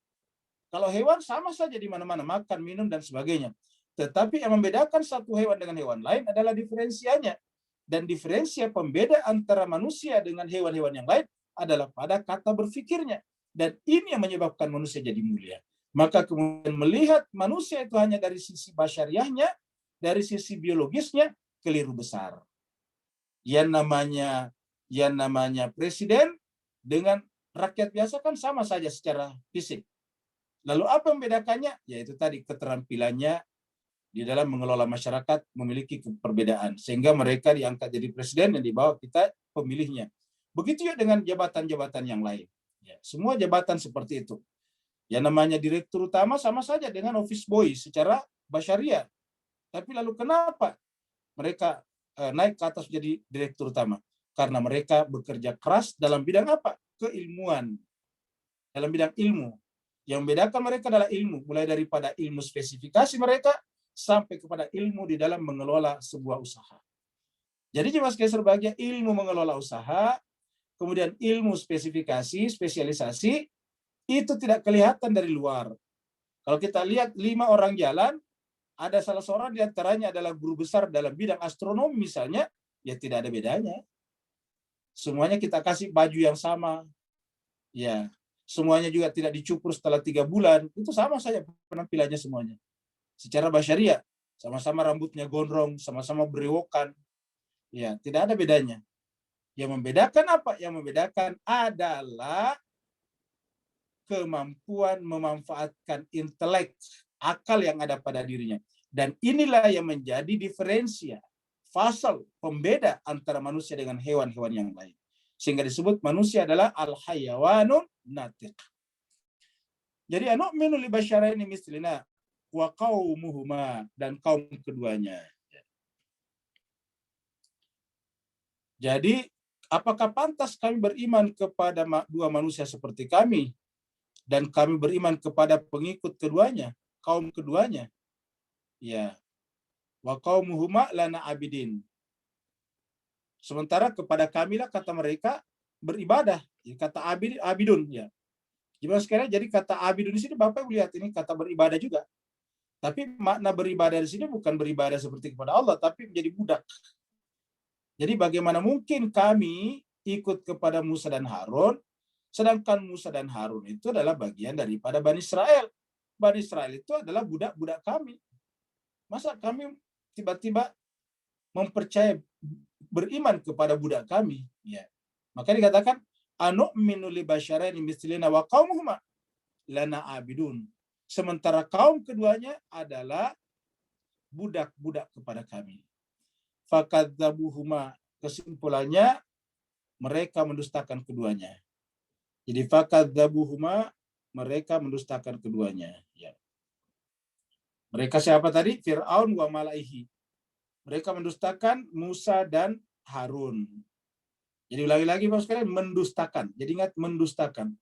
Kalau hewan sama saja di mana-mana, makan, minum, dan sebagainya. Tetapi yang membedakan satu hewan dengan hewan lain adalah diferensianya. Dan diferensia pembeda antara manusia dengan hewan-hewan yang lain adalah pada kata berpikirnya. Dan ini yang menyebabkan manusia jadi mulia. Maka kemudian melihat manusia itu hanya dari sisi basyariahnya, dari sisi biologisnya, keliru besar. Yang namanya presiden dengan rakyat biasa kan sama saja secara fisik. Lalu apa yang membedakannya? Yaitu tadi keterampilannya di dalam mengelola masyarakat memiliki perbedaan. Sehingga mereka diangkat jadi presiden dan dibawa kita pemilihnya. Begitu juga dengan jabatan-jabatan yang lain. Ya, semua jabatan seperti itu. Yang namanya direktur utama sama saja dengan office boy secara basyariah. Tapi lalu kenapa mereka naik ke atas jadi direktur utama? Karena mereka bekerja keras dalam bidang apa? Keilmuan. Dalam bidang ilmu. Yang membedakan mereka adalah ilmu. Mulai daripada ilmu spesifikasi mereka sampai kepada ilmu di dalam mengelola sebuah usaha. Jadi jemaah sekalian berbahagia, ilmu mengelola usaha, kemudian ilmu spesifikasi, spesialisasi, itu tidak kelihatan dari luar. Kalau kita lihat 5 orang jalan, ada salah seorang di antaranya adalah guru besar dalam bidang astronomi misalnya, ya tidak ada bedanya. Semuanya kita kasih baju yang sama. Ya, semuanya juga tidak dicukur setelah 3 bulan. Itu sama saja penampilannya semuanya. Secara basyariah, sama-sama rambutnya gondrong, sama-sama berewokan. Ya, tidak ada bedanya. Yang membedakan apa? Yang membedakan adalah kemampuan memanfaatkan intelek, akal yang ada pada dirinya. Dan inilah yang menjadi diferensia, fasal, pembeda antara manusia dengan hewan-hewan yang lain. Sehingga disebut manusia adalah al-hayawanun natiq. Jadi anu'minu li basyaraini mislina wa qaumuhuma, dan kaum keduanya. Jadi apakah pantas kami beriman kepada 2 manusia seperti kami, dan kami beriman kepada pengikut keduanya, kaum keduanya? Ya. Wa qaumuhuma lana abidin. Sementara kepada kamilah kata mereka beribadah. Kata abidun ya. Gimana sekarang? Jadi kata abidun di sini Bapak lihat ini kata beribadah juga. Tapi makna beribadah di sini bukan beribadah seperti kepada Allah, tapi menjadi budak. Jadi bagaimana mungkin kami ikut kepada Musa dan Harun, sedangkan Musa dan Harun itu adalah bagian daripada Bani Israel. Bani Israel itu adalah budak-budak kami. Masa kami tiba-tiba mempercayai beriman kepada budak kami? Ya. Maka dikatakan anu'minu li basyaraini mislina wa qaumuhuma lana abidun. Sementara kaum keduanya adalah budak-budak kepada kami. Fakadzabuhuma, kesimpulannya mereka mendustakan keduanya. Jadi fakadzabuhuma, mereka mendustakan keduanya. Ya. Mereka siapa tadi? Fir'aun wa malaihi. Mereka mendustakan Musa dan Harun. Jadi ulangi lagi Bapak sekalian, mendustakan. Jadi ingat, mendustakan.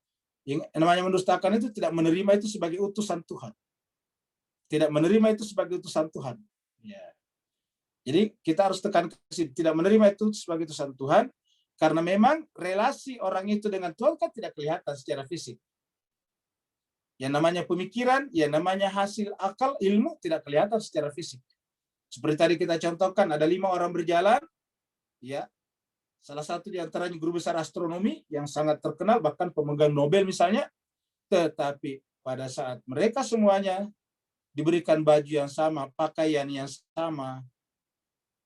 Yang namanya mendustakan itu tidak menerima itu sebagai utusan Tuhan. Tidak menerima itu sebagai utusan Tuhan. Ya. Jadi kita harus tekan ke sini, tidak menerima itu sebagai utusan Tuhan, karena memang relasi orang itu dengan Tuhan kan tidak kelihatan secara fisik. Yang namanya pemikiran, yang namanya hasil akal, ilmu tidak kelihatan secara fisik. Seperti tadi kita contohkan, ada 5 orang berjalan, ya. Salah satu di antaranya guru besar astronomi yang sangat terkenal, bahkan pemegang Nobel misalnya. Tetapi pada saat mereka semuanya diberikan baju yang sama, pakaian yang sama,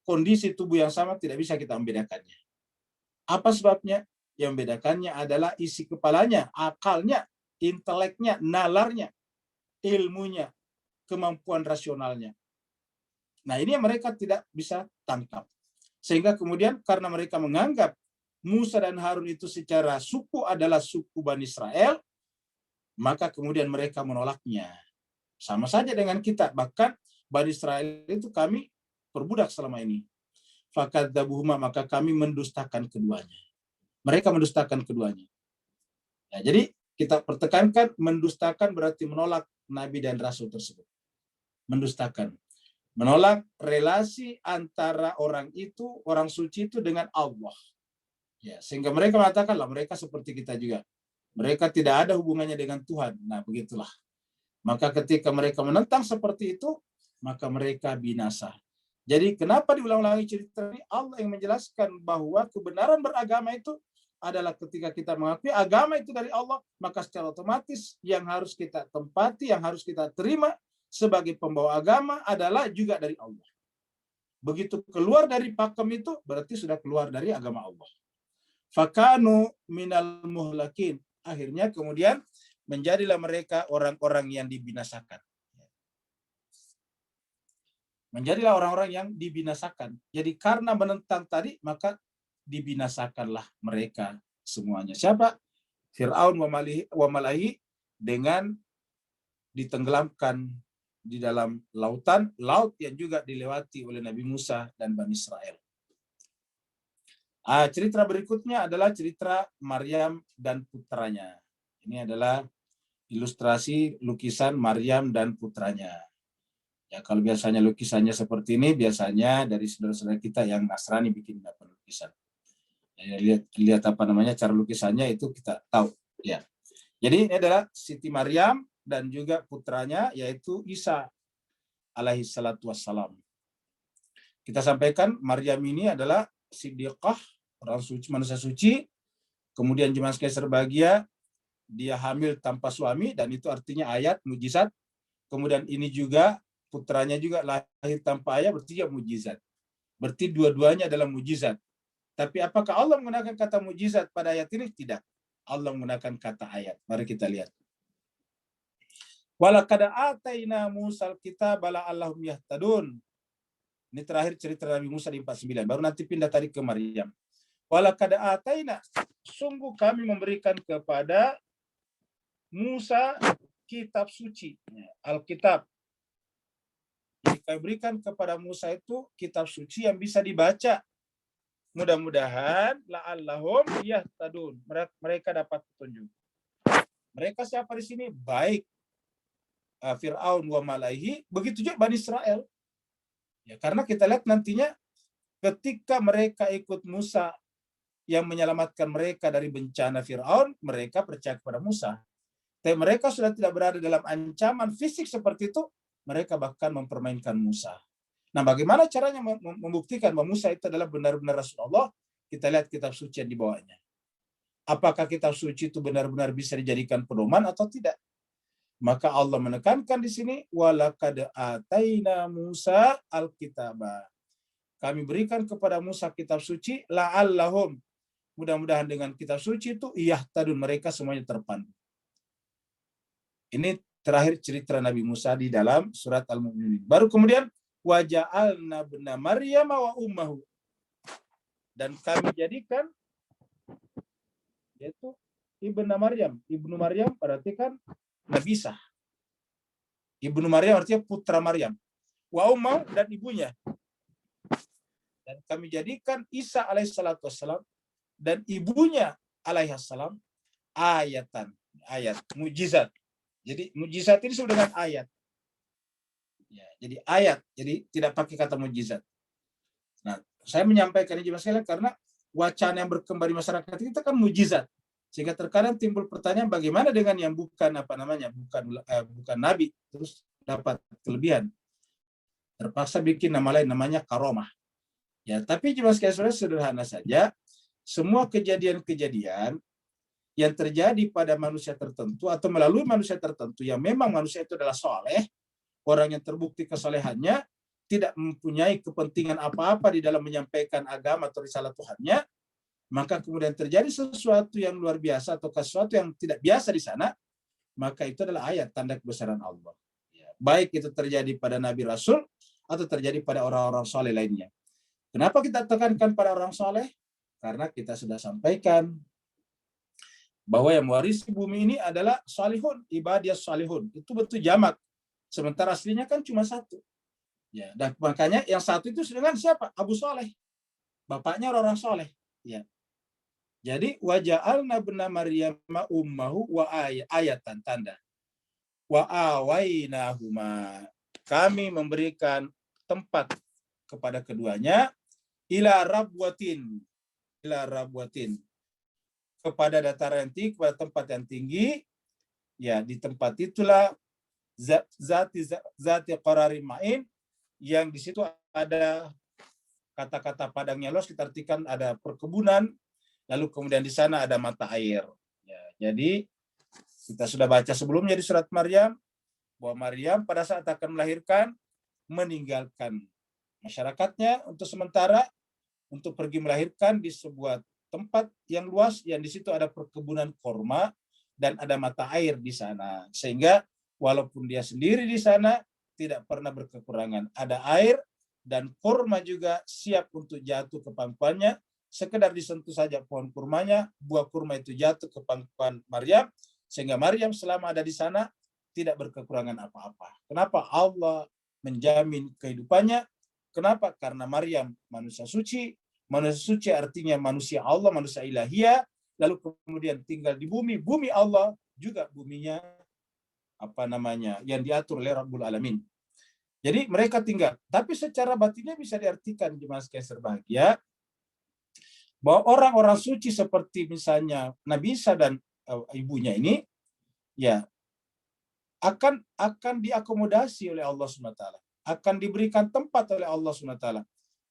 kondisi tubuh yang sama, tidak bisa kita membedakannya. Apa sebabnya? Yang membedakannya adalah isi kepalanya, akalnya, inteleknya, nalarnya, ilmunya, kemampuan rasionalnya. Nah, ini yang mereka tidak bisa tangkap. Sehingga kemudian karena mereka menganggap Musa dan Harun itu secara suku adalah suku Bani Israel, maka kemudian mereka menolaknya. Sama saja dengan kita. Bahkan Bani Israel itu kami perbudak selama ini. Fakadzabuhuma, maka kami mendustakan keduanya. Mereka mendustakan keduanya. Ya, jadi kita pertekankan, mendustakan berarti menolak Nabi dan Rasul tersebut. Mendustakan. Menolak relasi antara orang itu, orang suci itu dengan Allah. Ya, sehingga mereka mengatakanlah mereka seperti kita juga. Mereka tidak ada hubungannya dengan Tuhan. Nah, begitulah. Maka ketika mereka menentang seperti itu, maka mereka binasa. Jadi kenapa diulang-ulangi cerita ini? Allah yang menjelaskan bahwa kebenaran beragama itu adalah ketika kita mengakui agama itu dari Allah, maka secara otomatis yang harus kita tempati, yang harus kita terima sebagai pembawa agama adalah juga dari Allah. Begitu keluar dari pakem itu, berarti sudah keluar dari agama Allah. Fakanu minal muhlakin. Akhirnya kemudian menjadilah mereka orang-orang yang dibinasakan. Menjadilah orang-orang yang dibinasakan. Jadi karena menentang tadi, maka dibinasakanlah mereka semuanya. Siapa? Fir'aun wa malaihi dengan ditenggelamkan di dalam lautan, laut yang juga dilewati oleh Nabi Musa dan Bani Israel. Cerita berikutnya adalah cerita Maryam dan putranya. Ini adalah ilustrasi lukisan Maryam dan putranya. Ya, kalau biasanya lukisannya seperti ini, biasanya dari saudara-saudara kita yang Nasrani bikin lukisan. Ya, lihat apa namanya cara lukisannya itu kita tahu. Ya, jadi ini adalah Siti Maryam dan juga putranya yaitu Isa alaihi salatu wassalam. Kita sampaikan Maryam ini adalah Siddiqah, orang suci, manusia suci. Kemudian jemaah sekalian berbahagia, dia hamil tanpa suami dan itu artinya ayat, mujizat. Kemudian ini juga putranya juga lahir tanpa ayah, berarti juga mujizat. Berarti dua-duanya adalah mujizat. Tapi apakah Allah menggunakan kata mujizat pada ayat ini? Tidak. Allah menggunakan kata ayat. Mari kita lihat. Walaqad ataina Musal kitaba la'allahum yahtadun. Ini terakhir cerita Nabi Musa di 49. Baru nanti pindah tadi ke Maryam. Walaqad ataina, sungguh kami memberikan kepada Musa kitab suci, Alkitab. Kami berikan kepada Musa itu kitab suci yang bisa dibaca. Mudah-mudahan la'allahum yahtadun. Mereka dapat petunjuk. Mereka siapa di sini? Baik Fir'aun wa malaihi, begitu juga Bani Israel. Ya, karena kita lihat nantinya ketika mereka ikut Musa yang menyelamatkan mereka dari bencana Fir'aun, mereka percaya kepada Musa. Tapi mereka sudah tidak berada dalam ancaman fisik seperti itu, mereka bahkan mempermainkan Musa. Nah, bagaimana caranya membuktikan bahwa Musa itu adalah benar-benar Rasulullah? Kita lihat kitab suci yang dibawanya. Apakah kitab suci itu benar-benar bisa dijadikan pedoman atau tidak? Maka Allah menekankan di sini walaqad ataina Musa al-kitaba. Kami berikan kepada Musa kitab suci la'allahum. Mudah-mudahan dengan kitab suci itu yahtadun, mereka semuanya terpandu. Ini terakhir cerita Nabi Musa di dalam surat Al-Mu'minun. Baru kemudian waja'alna ibna Maryam wa ummahu. Dan kami jadikan yaitu Ibnu Maryam berarti kan Nabi Isa. Ibnu Maryam artinya putra Maryam. Wa ummahu, dan ibunya. Dan kami jadikan Isa alaihissalatu wassalam dan ibunya alaihissalam ayat, mujizat. Jadi mujizat ini disebut dengan ayat. Ya, jadi ayat, jadi tidak pakai kata mujizat. Nah, saya menyampaikan ini sekalian karena wacana yang berkembang di masyarakat kita kan mujizat. Sehingga terkadang timbul pertanyaan bagaimana dengan yang bukan bukan nabi terus dapat kelebihan. Terpaksa bikin nama lain namanya karomah. Ya, tapi cuma sekali sederhana saja. Semua kejadian-kejadian yang terjadi pada manusia tertentu atau melalui manusia tertentu yang memang manusia itu adalah soleh, orang yang terbukti kesolehannya, tidak mempunyai kepentingan apa-apa di dalam menyampaikan agama atau risalah Tuhannya, maka kemudian terjadi sesuatu yang luar biasa atau sesuatu yang tidak biasa di sana, maka itu adalah ayat tanda kebesaran Allah. Ya, baik itu terjadi pada Nabi Rasul atau terjadi pada orang-orang soleh lainnya. Kenapa kita tekankan pada orang soleh? Karena kita sudah sampaikan bahwa yang mewarisi bumi ini adalah salihun, ibadiyah salihun. Itu betul jamak. Sementara aslinya kan cuma satu. Ya, dan makanya yang satu itu dengan siapa? Abu Saleh. Bapaknya orang soleh. Ya. Jadi waja'alna ibna Maryam ummahu wa ayatan, tanda. Wa awainahuma. Kami memberikan tempat kepada keduanya ila rabwatin, kepada dataran yang tinggi, kepada tempat yang tinggi. Ya, di tempat itulah zati qararin ma'in, yang di situ ada kata-kata padangnya luas, kita artikan ada perkebunan, lalu kemudian di sana ada mata air. Ya, jadi kita sudah baca sebelumnya di surat Maryam bahwa Maryam pada saat akan melahirkan meninggalkan masyarakatnya untuk sementara untuk pergi melahirkan di sebuah tempat yang luas yang di situ ada perkebunan korma dan ada mata air di sana, sehingga walaupun dia sendiri di sana tidak pernah berkekurangan. Ada air dan kurma juga siap untuk jatuh ke pangkuannya. Sekedar disentuh saja pohon kurmanya, buah kurma itu jatuh ke pangkuan Maryam, sehingga Maryam selama ada di sana tidak berkekurangan apa-apa. Kenapa? Allah menjamin kehidupannya. Kenapa? Karena Maryam manusia suci. Manusia suci artinya manusia Allah, manusia ilahiyah. Lalu kemudian tinggal di bumi. Bumi Allah juga buminya yang diatur oleh Rabbul Alamin. Jadi mereka tinggal. Tapi secara batinnya bisa diartikan jemaah sekalian berbahagia bahwa orang-orang suci seperti misalnya Nabi Isa dan ibunya ini ya akan diakomodasi oleh Allah SWT. Akan diberikan tempat oleh Allah SWT.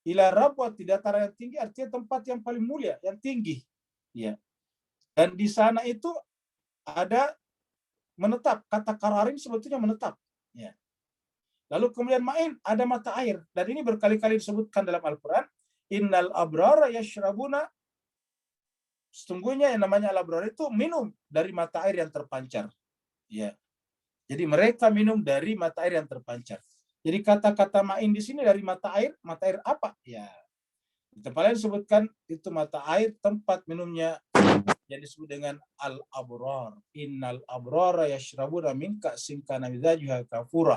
Ila rabwat, di dataran yang tinggi artinya tempat yang paling mulia, yang tinggi. Ya. Dan di sana itu ada menetap. Kata qararin sebetulnya menetap. Ya. Lalu kemudian ma'in, ada mata air. Dan ini berkali-kali disebutkan dalam Al-Quran. Innal abrara yashrabuna. Sesungguhnya yang namanya al-abrar itu minum dari mata air yang terpancar. Ya. Jadi mereka minum dari mata air yang terpancar. Jadi kata-kata ma'in di sini dari mata air apa? Ya. Di tempat lain disebutkan itu mata air tempat minumnya yang disebut dengan al-abrar. Innal abrara yashrabuna min ka'sin kana mizajuha kafura.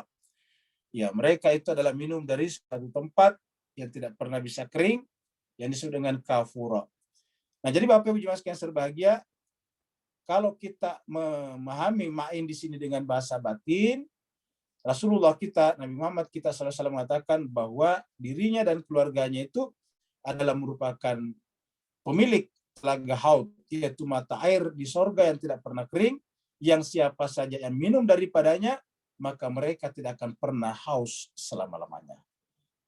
Ya, mereka itu adalah minum dari satu tempat yang tidak pernah bisa kering yang disebut dengan kafura. Nah, jadi Bapak Ibu jemaah sekalian berbahagia, kalau kita memahami ma'in di sini dengan bahasa batin, Rasulullah kita, Nabi Muhammad kita SAW mengatakan bahwa dirinya dan keluarganya itu adalah merupakan pemilik telaga haud, yaitu mata air di sorga yang tidak pernah kering, yang siapa saja yang minum daripadanya, maka mereka tidak akan pernah haus selama-lamanya.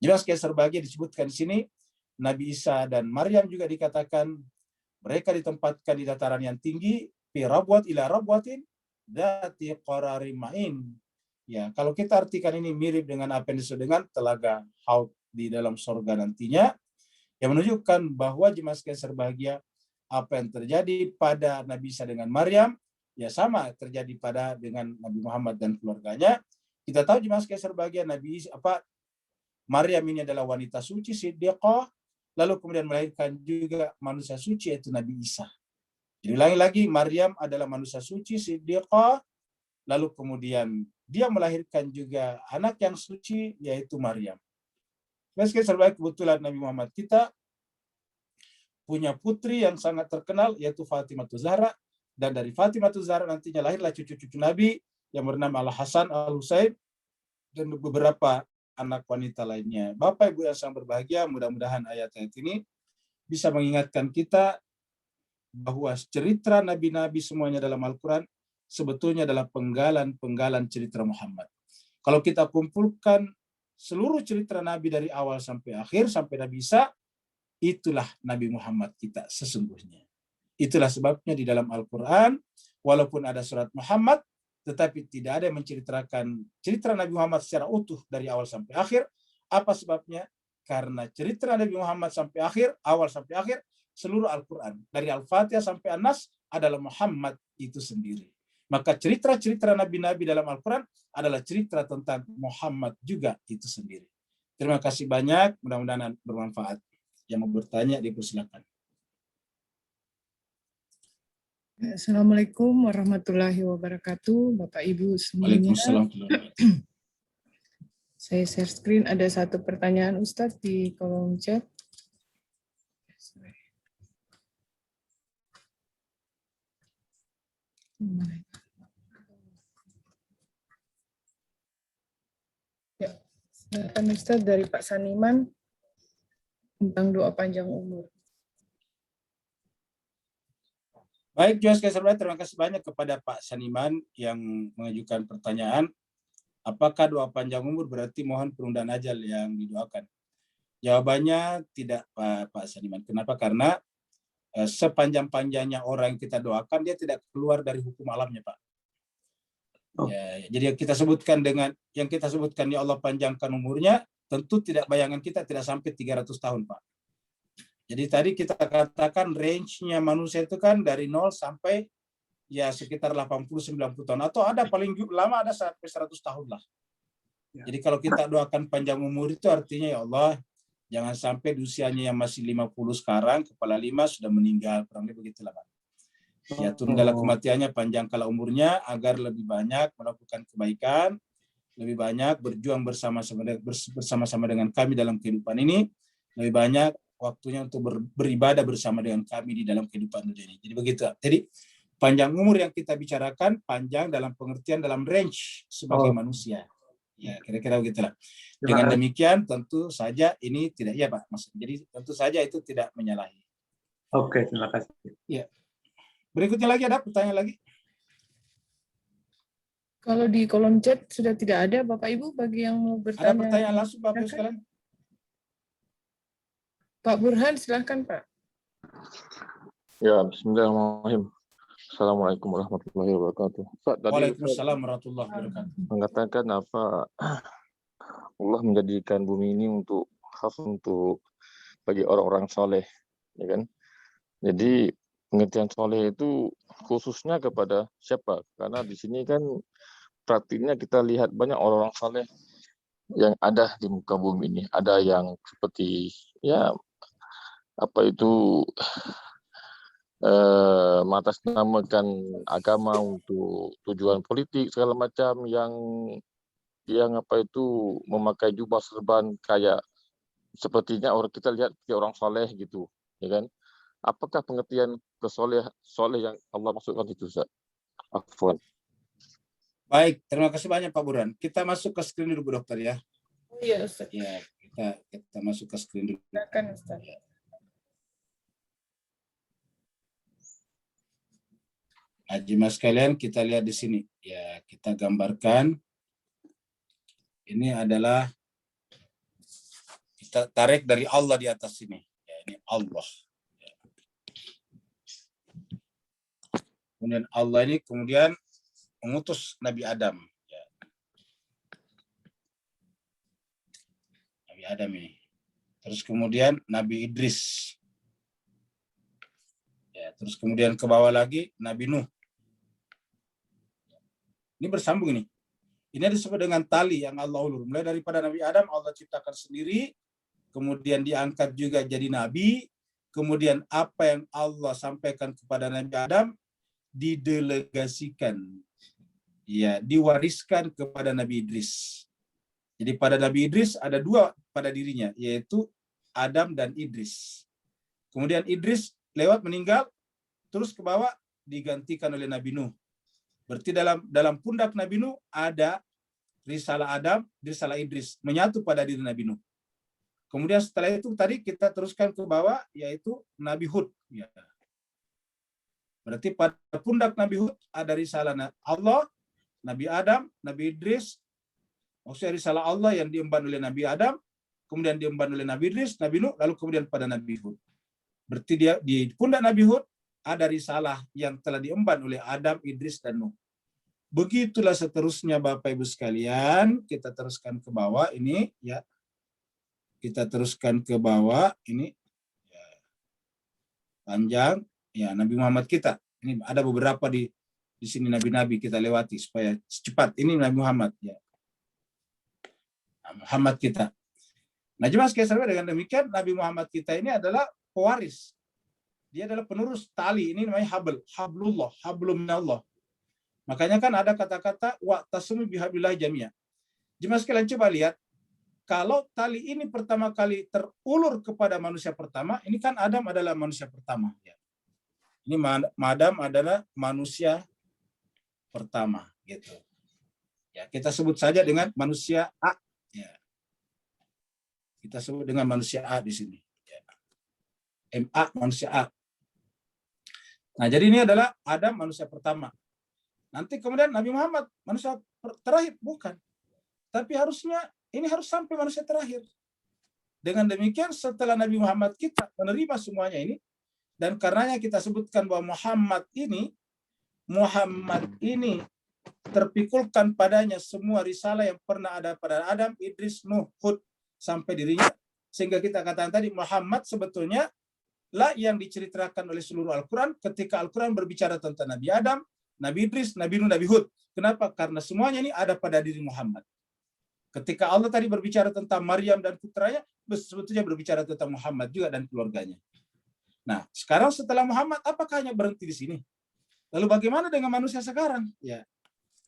Jelas sekalian berbahagia disebutkan di sini, Nabi Isa dan Maryam juga dikatakan mereka ditempatkan di dataran yang tinggi, fi rabwat ila rabwatin, dzati qararim ma'in. Ya, kalau kita artikan ini mirip dengan apa yang disebut dengan telaga Haud di dalam surga nantinya, yang menunjukkan bahwa jemaah sekalian berbahagia, apa yang terjadi pada Nabi Isa dengan Maryam, ya sama terjadi dengan Nabi Muhammad dan keluarganya. Kita tahu jemaah sekalian berbahagia, Maryam ini adalah wanita suci, siddiqah, lalu kemudian melahirkan juga manusia suci, yaitu Nabi Isa. Jadi ulangi lagi, Maryam adalah manusia suci, siddiqah, lalu kemudian dia melahirkan juga anak yang suci, yaitu Maryam. Meski serbaik kebetulan Nabi Muhammad kita punya putri yang sangat terkenal, yaitu Fatimah Zahra, dan dari Fatimah Zahra nantinya lahirlah cucu-cucu Nabi yang bernama Al-Hasan, Al-Husain, dan beberapa anak wanita lainnya. Bapak Ibu yang sangat berbahagia, mudah-mudahan ayat-ayat ini bisa mengingatkan kita bahwa cerita nabi-nabi semuanya dalam Al-Quran sebetulnya adalah penggalan-penggalan cerita Muhammad. Kalau kita kumpulkan seluruh cerita Nabi dari awal sampai akhir, sampai Nabi Isa, itulah Nabi Muhammad kita sesungguhnya. Itulah sebabnya di dalam Al-Quran, walaupun ada surat Muhammad, tetapi tidak ada yang menceritakan cerita Nabi Muhammad secara utuh dari awal sampai akhir. Apa sebabnya? Karena cerita Nabi Muhammad sampai akhir, awal sampai akhir, seluruh Al-Quran, dari Al-Fatihah sampai An-Nas, adalah Muhammad itu sendiri. Maka cerita-cerita nabi-nabi dalam Al-Quran adalah cerita tentang Muhammad juga itu sendiri. Terima kasih banyak, mudah-mudahan bermanfaat. Yang mau bertanya, dipersilakan. Assalamualaikum warahmatullahi wabarakatuh, Bapak Ibu semuanya. Waalaikumsalam. Saya share screen, ada satu pertanyaan Ustadz di kolom chat. Ya, silakan Ustadz dari Pak Saniman tentang doa panjang umur. Baik, Joas Keserbat, terima kasih banyak kepada Pak Saniman yang mengajukan pertanyaan. Apakah doa panjang umur berarti mohon penundaan ajal yang didoakan? Jawabannya tidak, Pak Saniman. Kenapa? Karena sepanjang-panjangnya orang yang kita doakan, dia tidak keluar dari hukum alamnya, Pak. Oh. Ya, jadi kita sebutkan yang kita sebutkan, ya Allah panjangkan umurnya, tentu tidak, bayangan kita tidak sampai 300 tahun, Pak. Jadi tadi kita katakan range-nya manusia itu kan dari 0 sampai ya sekitar 80-90 tahun. Atau ada paling lama ada sampai 100 tahun lah. Ya. Jadi kalau kita doakan panjang umur itu artinya ya Allah, jangan sampai usianya yang masih 50 sekarang, kepala 5 sudah meninggal. Kurang lebih begitulah, Pak. Ya, tunggalah kematiannya, panjangkanlah umurnya agar lebih banyak melakukan kebaikan, lebih banyak berjuang bersama-sama dengan kami dalam kehidupan ini, lebih banyak waktunya untuk beribadah bersama dengan kami di dalam kehidupan dunia ini. Jadi begitu. Jadi panjang umur yang kita bicarakan panjang dalam pengertian dalam range sebagai manusia. Ya, kira-kira begitulah. Dengan demikian tentu saja ini tidak, ya Pak, maksudnya. Jadi tentu saja itu tidak menyalahi. Oke, terima kasih. Ya. Berikutnya lagi ada pertanyaan lagi? Kalau di kolom chat sudah tidak ada, Bapak Ibu, bagi yang mau bertanya. Ada pertanyaan langsung, Bapak Ibu sekalian? Pak Burhan, silahkan Pak. Ya, bismillahirrahmanirrahim. Assalamualaikum warahmatullahi wabarakatuh. Pak, tadi Waalaikumsalam warahmatullahi wabarakatuh. mengatakan apa Allah menjadikan bumi ini untuk khas untuk bagi orang-orang soleh, ya kan? Jadi pengertian soleh itu khususnya kepada siapa? Karena di sini kan praktiknya kita lihat banyak orang-orang soleh yang ada di muka bumi ini. Ada yang seperti ya apa itu mengatasnamakan agama untuk tujuan politik segala macam, yang apa itu memakai jubah serban kayak sepertinya orang kita lihat kayak orang soleh gitu, ya kan? Apakah pengertian soleh yang Allah maksudkan itu, Ustaz? Afwan. Baik, terima kasih banyak Pak Burhan. Kita masuk ke screen dulu, Bu Dokter ya. Oh iya, Ustaz. Ya, kita masuk ke screen dulu. Silakan, Ustaz. Jemaah sekalian, kita lihat di sini. Ya, kita gambarkan. Ini adalah kita tarik dari Allah di atas sini. Ya, ini Allah. Kemudian Allah ini kemudian mengutus Nabi Adam. Ya. Nabi Adam ini. Terus kemudian Nabi Idris. Ya, terus kemudian ke bawah lagi Nabi Nuh. Ini bersambung ini. Ini disebut dengan tali yang Allah ulur. Mulai daripada Nabi Adam Allah ciptakan sendiri, kemudian diangkat juga jadi nabi, kemudian apa yang Allah sampaikan kepada Nabi Adam didelegasikan. Ya, diwariskan kepada Nabi Idris. Jadi pada Nabi Idris ada dua pada dirinya, yaitu Adam dan Idris. Kemudian Idris lewat meninggal, terus ke bawah digantikan oleh Nabi Nuh. Berarti dalam pundak Nabi Nuh ada risalah Adam, risalah Idris, menyatu pada diri Nabi Nuh. Kemudian setelah itu tadi kita teruskan ke bawah, yaitu Nabi Hud. Ya. Berarti pada pundak Nabi Hud ada risalah Allah, Nabi Adam, Nabi Idris, maksudnya risalah Allah yang diemban oleh Nabi Adam, kemudian diemban oleh Nabi Idris, Nabi Nuh, lalu kemudian pada Nabi Hud. Berarti dia di pundak Nabi Hud ada risalah yang telah diemban oleh Adam, Idris, dan Nuh. Begitulah seterusnya Bapak Ibu sekalian. Kita teruskan ke bawah ini ya. Kita teruskan ke bawah ini ya. Panjang ya Nabi Muhammad kita. Ini ada beberapa di sini nabi-nabi kita lewati supaya cepat. Ini Nabi Muhammad ya. Muhammad kita. Nah, jemaah sekalian dengan demikian Nabi Muhammad kita ini adalah pewaris. Dia adalah penerus tali. Ini namanya hablullah, hablum minallah. Makanya kan ada kata-kata wa'tasimu bihablillah jami'a. Jemaah sekalian coba lihat, kalau tali ini pertama kali terulur kepada manusia pertama, ini kan Adam adalah manusia pertama. Ya. Ini Adam adalah manusia pertama, gitu. Ya, kita sebut saja dengan manusia A. Ya. Kita sebut dengan manusia A di sini. Ya. MA manusia A. Nah, jadi ini adalah Adam manusia pertama. Nanti kemudian Nabi Muhammad manusia terakhir, bukan. Tapi harusnya ini harus sampai manusia terakhir. Dengan demikian setelah Nabi Muhammad kita menerima semuanya ini, dan karenanya kita sebutkan bahwa Muhammad ini terpikulkan padanya semua risalah yang pernah ada pada Adam, Idris, Nuh, Hud sampai dirinya. Sehingga kita katakan tadi Muhammad sebetulnya lah yang diceritakan oleh seluruh Al-Quran ketika Al-Quran berbicara tentang Nabi Adam, Nabi Idris, Nabi Nuh, Nabi Hud. Kenapa? Karena semuanya ini ada pada diri Muhammad. Ketika Allah tadi berbicara tentang Maryam dan putranya, sebetulnya berbicara tentang Muhammad juga dan keluarganya. Nah, sekarang setelah Muhammad, apakah hanya berhenti di sini? Lalu bagaimana dengan manusia sekarang? Ya,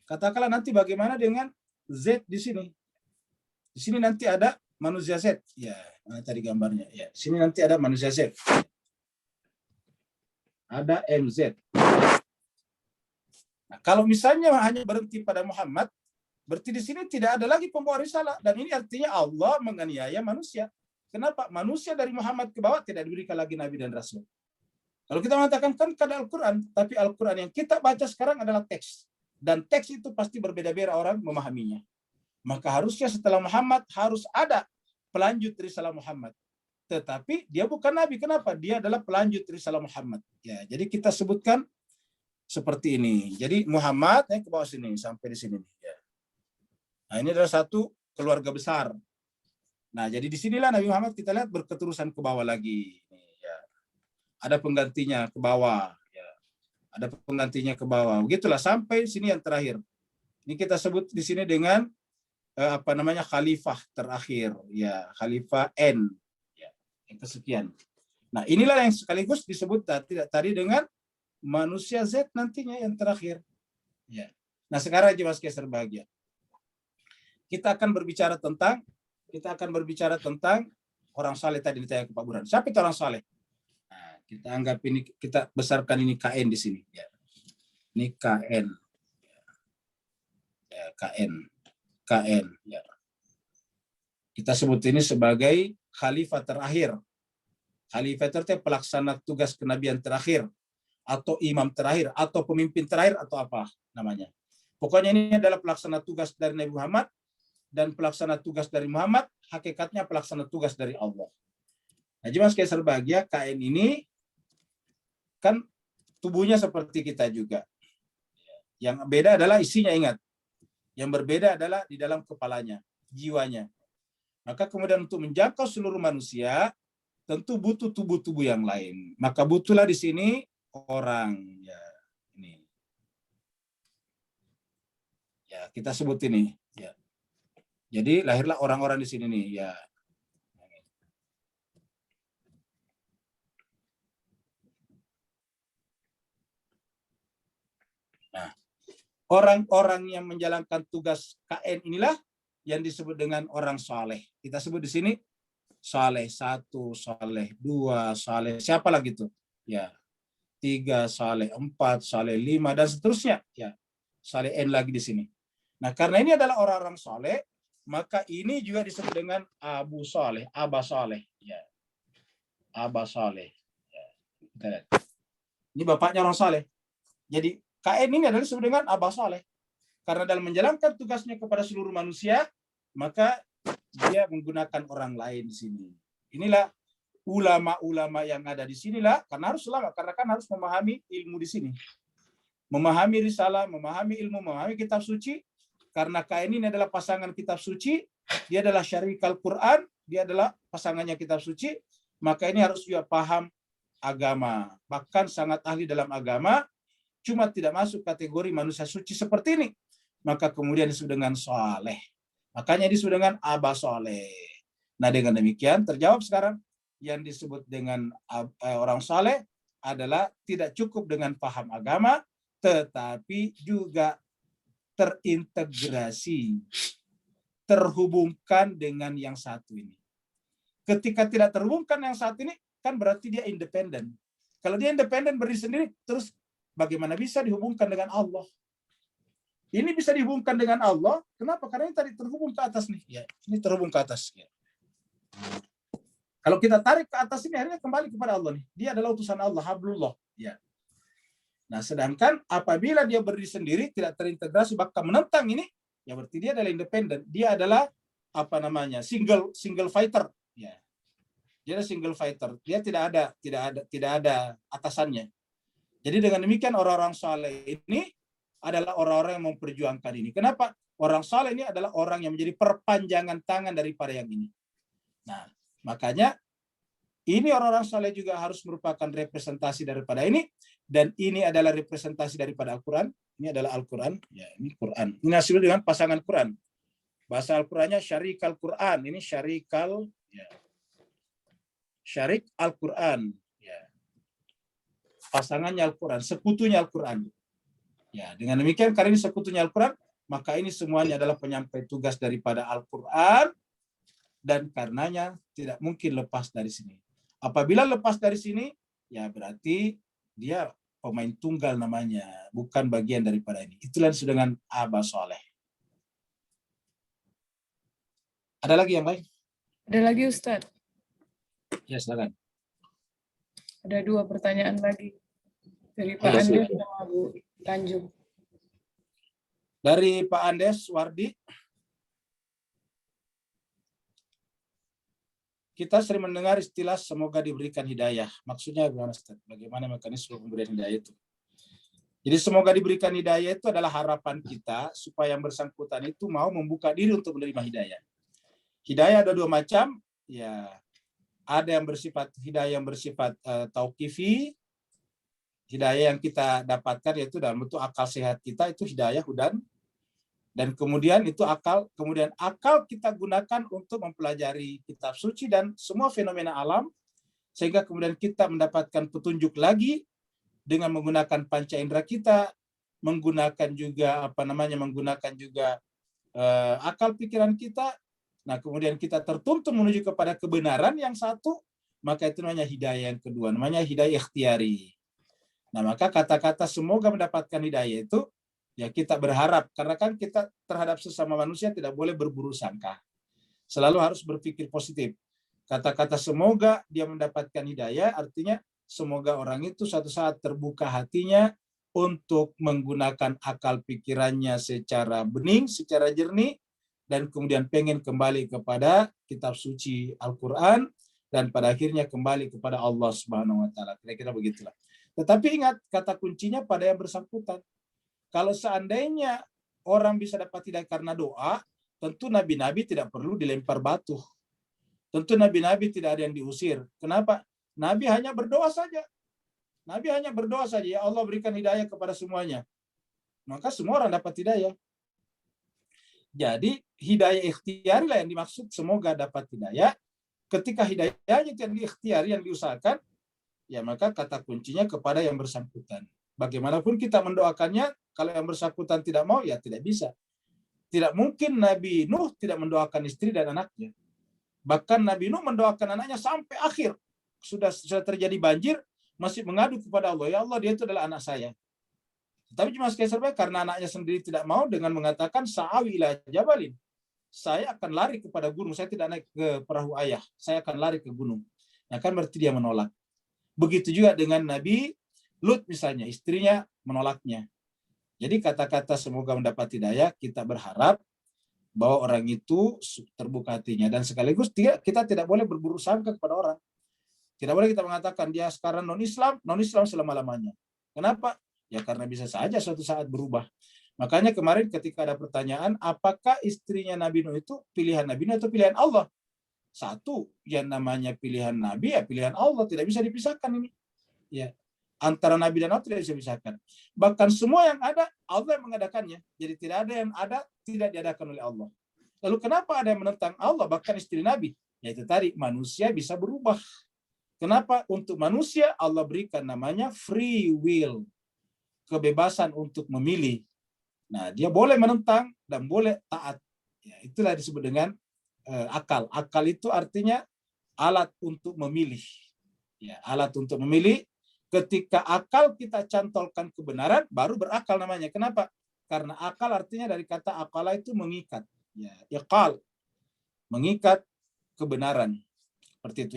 katakanlah nanti bagaimana dengan Z di sini? Di sini nanti ada manusia Z. Ya, tadi gambarnya. Ya, di sini nanti ada manusia Z. Ada MZ. Nah, kalau misalnya hanya berhenti pada Muhammad, berarti di sini tidak ada lagi pembawa risalah. Dan ini artinya Allah menganiaya manusia. Kenapa? Manusia dari Muhammad ke bawah tidak diberikan lagi Nabi dan Rasul. Kalau kita mengatakan kan ada Al-Quran, tapi Al-Quran yang kita baca sekarang adalah teks. Dan teks itu pasti berbeda-beda orang memahaminya. Maka harusnya setelah Muhammad harus ada pelanjut risalah Muhammad. Tetapi dia bukan Nabi. Kenapa? Dia adalah pelanjut risalah Muhammad. Ya, jadi kita sebutkan seperti ini. Jadi Muhammad ke bawah sini sampai di sini. Ya. Nah, ini adalah satu keluarga besar. Nah, jadi disinilah Nabi Muhammad kita lihat berketerusan ke bawah lagi. Ya. Ada penggantinya ke bawah. Ya. Ada penggantinya ke bawah. Begitulah sampai sini yang terakhir. Ini kita sebut di sini dengan khalifah terakhir. Ya, khalifah N. Ya, yang kesekian. Nah, inilah yang sekaligus disebut tadi dengan manusia Z nantinya yang terakhir. Ya. Nah, sekarang jemaah sekalian berbahagia. Kita akan berbicara tentang orang saleh tadi ditanya ke Pak Burhan. Siapa itu orang saleh? Nah, kita anggap ini, kita besarkan ini KN di sini. Ya. Ini KN. Ya, KN. Ya. Kita sebut ini sebagai khalifah terakhir. Khalifah itu pelaksana tugas kenabian terakhir, atau imam terakhir, atau pemimpin terakhir, atau apa namanya. Pokoknya ini adalah pelaksana tugas dari Nabi Muhammad, dan pelaksana tugas dari Muhammad, hakikatnya pelaksana tugas dari Allah. Nah, jemaah sekalian berbahagia, KN ini kan tubuhnya seperti kita juga. Yang beda adalah isinya, ingat. Yang berbeda adalah di dalam kepalanya, jiwanya. Maka kemudian untuk menjangkau seluruh manusia, tentu butuh tubuh-tubuh yang lain. Maka butuhlah di sini orang. Ya, ini. Ya, kita sebut ini. Ya. Jadi lahirlah orang-orang di sini nih. Ya. Nah, orang-orang yang menjalankan tugas KN inilah yang disebut dengan orang saleh. Kita sebut di sini saleh 1, saleh 2, saleh siapa lagi tuh? Ya, 3, saleh 4, saleh 5 dan seterusnya. Ya, saleh N lagi di sini. Nah, karena ini adalah orang-orang saleh, maka ini juga disebut dengan Abu Saleh, Aba Saleh. Ya, Aba Saleh. Ya, kita lihat. Ini bapaknya orang saleh. Jadi KN ini adalah disebut dengan Aba Saleh. Karena dalam menjalankan tugasnya kepada seluruh manusia, maka dia menggunakan orang lain di sini. Inilah ulama-ulama yang ada di sinilah, karena harus ulama, karena kan harus memahami ilmu di sini. Memahami risalah, memahami ilmu, memahami kitab suci. Karena KN ini adalah pasangan kitab suci, dia adalah syarikal Quran, dia adalah pasangannya kitab suci, maka ini harus juga paham agama. Bahkan sangat ahli dalam agama, cuma tidak masuk kategori manusia suci seperti ini. Maka kemudian disebut dengan saleh. Makanya disebut dengan Aba Saleh. Nah, dengan demikian terjawab sekarang yang disebut dengan orang saleh adalah tidak cukup dengan paham agama, tetapi juga terintegrasi, terhubungkan dengan yang satu ini. Ketika tidak terhubungkan yang satu ini, kan berarti dia independen. Kalau dia independen berdiri sendiri, terus bagaimana bisa dihubungkan dengan Allah? Ini bisa dihubungkan dengan Allah. Kenapa? Karena ini tadi terhubung ke atas nih. Ya, ini terhubung ke atas. Ya. Kalau kita tarik ke atas ini, akhirnya kembali kepada Allah nih. Dia adalah utusan Allah, hablullah. Ya. Nah, sedangkan apabila dia berdiri sendiri, tidak terintegrasi, bahkan menentang ini, ya berarti dia adalah independen. Dia adalah single fighter. Ya. Dia adalah single fighter. Dia tidak ada atasannya. Jadi dengan demikian orang-orang saleh ini adalah orang-orang yang memperjuangkan ini. Kenapa? Orang saleh ini adalah orang yang menjadi perpanjangan tangan daripada yang ini. Nah, makanya ini orang-orang saleh juga harus merupakan representasi daripada ini, dan ini adalah representasi daripada Al-Quran. Ini adalah Al-Quran. Ya, ini Quran. Ini hasil dengan pasangan Quran. Bahasa Al-Qurannya syarikal Quran. Ini syarikal, ya. Syarik Al-Quran. Ya. Pasangannya Al-Quran, sekutunya Al-Quran. Ya, dengan demikian karena ini sekutunya Al-Quran, maka ini semuanya adalah penyampai tugas daripada Al-Quran, dan karenanya tidak mungkin lepas dari sini. Apabila lepas dari sini, ya berarti dia pemain tunggal namanya, bukan bagian daripada ini. Itulah dengan Aba Saleh. Ada lagi yang lain? Ada lagi Ustadz? Ya, silakan. Ada 2 pertanyaan lagi dari Pak Andes sama Bu Tanjung. Dari Pak Andes Wardi. Kita sering mendengar istilah semoga diberikan hidayah. Maksudnya bagaimana, Ustaz? Bagaimana mekanisme pemberian hidayah itu? Jadi semoga diberikan hidayah itu adalah harapan kita supaya yang bersangkutan itu mau membuka diri untuk menerima hidayah. Hidayah ada 2 macam. Ya, ada yang bersifat hidayah yang bersifat tauqifi. Hidayah yang kita dapatkan yaitu dalam bentuk akal sehat kita, itu hidayah hudan. Dan kemudian itu kemudian akal kita gunakan untuk mempelajari kitab suci dan semua fenomena alam, sehingga kemudian kita mendapatkan petunjuk lagi dengan menggunakan panca indera kita, menggunakan juga akal pikiran kita. Nah, kemudian kita tertuntun menuju kepada kebenaran yang satu, maka itu namanya hidayah yang kedua, namanya hidayah ikhtiari. Nah, maka kata-kata semoga mendapatkan hidayah itu, ya kita berharap, karena kan kita terhadap sesama manusia tidak boleh berburu sangka. Selalu harus berpikir positif. Kata-kata semoga dia mendapatkan hidayah, artinya semoga orang itu suatu saat terbuka hatinya untuk menggunakan akal pikirannya secara bening, secara jernih, dan kemudian pengen kembali kepada kitab suci Al-Quran, dan pada akhirnya kembali kepada Allah Subhanahu wa Ta'ala. Kira-kira begitulah. Tetapi ingat, kata kuncinya pada yang bersangkutan. Kalau seandainya orang bisa dapat hidayah karena doa, tentu nabi-nabi tidak perlu dilempar batu. Tentu nabi-nabi tidak ada yang diusir. Kenapa? Nabi hanya berdoa saja. Nabi hanya berdoa saja, ya Allah berikan hidayah kepada semuanya. Maka semua orang dapat hidayah. Jadi hidayah ikhtiari lah yang dimaksud, semoga dapat hidayah. Ketika hidayahnya yang diikhtiari, yang diusahakan, ya maka kata kuncinya kepada yang bersangkutan. Bagaimanapun kita mendoakannya, kalau yang bersangkutan tidak mau, ya tidak bisa. Tidak mungkin Nabi Nuh tidak mendoakan istri dan anaknya. Bahkan Nabi Nuh mendoakan anaknya sampai akhir. Sudah terjadi banjir, masih mengadu kepada Allah, ya Allah, dia itu adalah anak saya. Tapi cuma sekali karena anaknya sendiri tidak mau, dengan mengatakan sa'awi ila jabalin, saya akan lari kepada gunung, saya tidak naik ke perahu ayah, saya akan lari ke gunung. Nah, kan berarti dia menolak. Begitu juga dengan Nabi Lut misalnya, istrinya menolaknya. Jadi kata-kata semoga mendapat hidayah, kita berharap bahwa orang itu terbuka hatinya, dan sekaligus kita tidak boleh berburuk sangka kepada orang. Tidak boleh kita mengatakan dia sekarang non-Islam selama-lamanya. Kenapa? Ya karena bisa saja suatu saat berubah. Makanya kemarin ketika ada pertanyaan, apakah istrinya Nabi Nuh itu pilihan Nabi Nuh atau pilihan Allah? Satu, yang namanya pilihan Nabi, ya pilihan Allah, tidak bisa dipisahkan ini. Ya, antara Nabi dan Allah tidak bisa dipisahkan. Bahkan semua yang ada, Allah yang mengadakannya. Jadi tidak ada yang ada, tidak diadakan oleh Allah. Lalu kenapa ada yang menentang Allah, bahkan istri Nabi? Yaitu tadi, manusia bisa berubah. Kenapa? Untuk manusia Allah berikan namanya free will, kebebasan untuk memilih. Nah, dia boleh menentang dan boleh taat. Ya, itulah disebut dengan akal. Akal itu artinya alat untuk memilih. Ya, alat untuk memilih. Ketika akal kita cantolkan kebenaran, baru berakal namanya. Kenapa? Karena akal artinya dari kata akala itu mengikat. Ya, iqal, mengikat kebenaran. Seperti itu.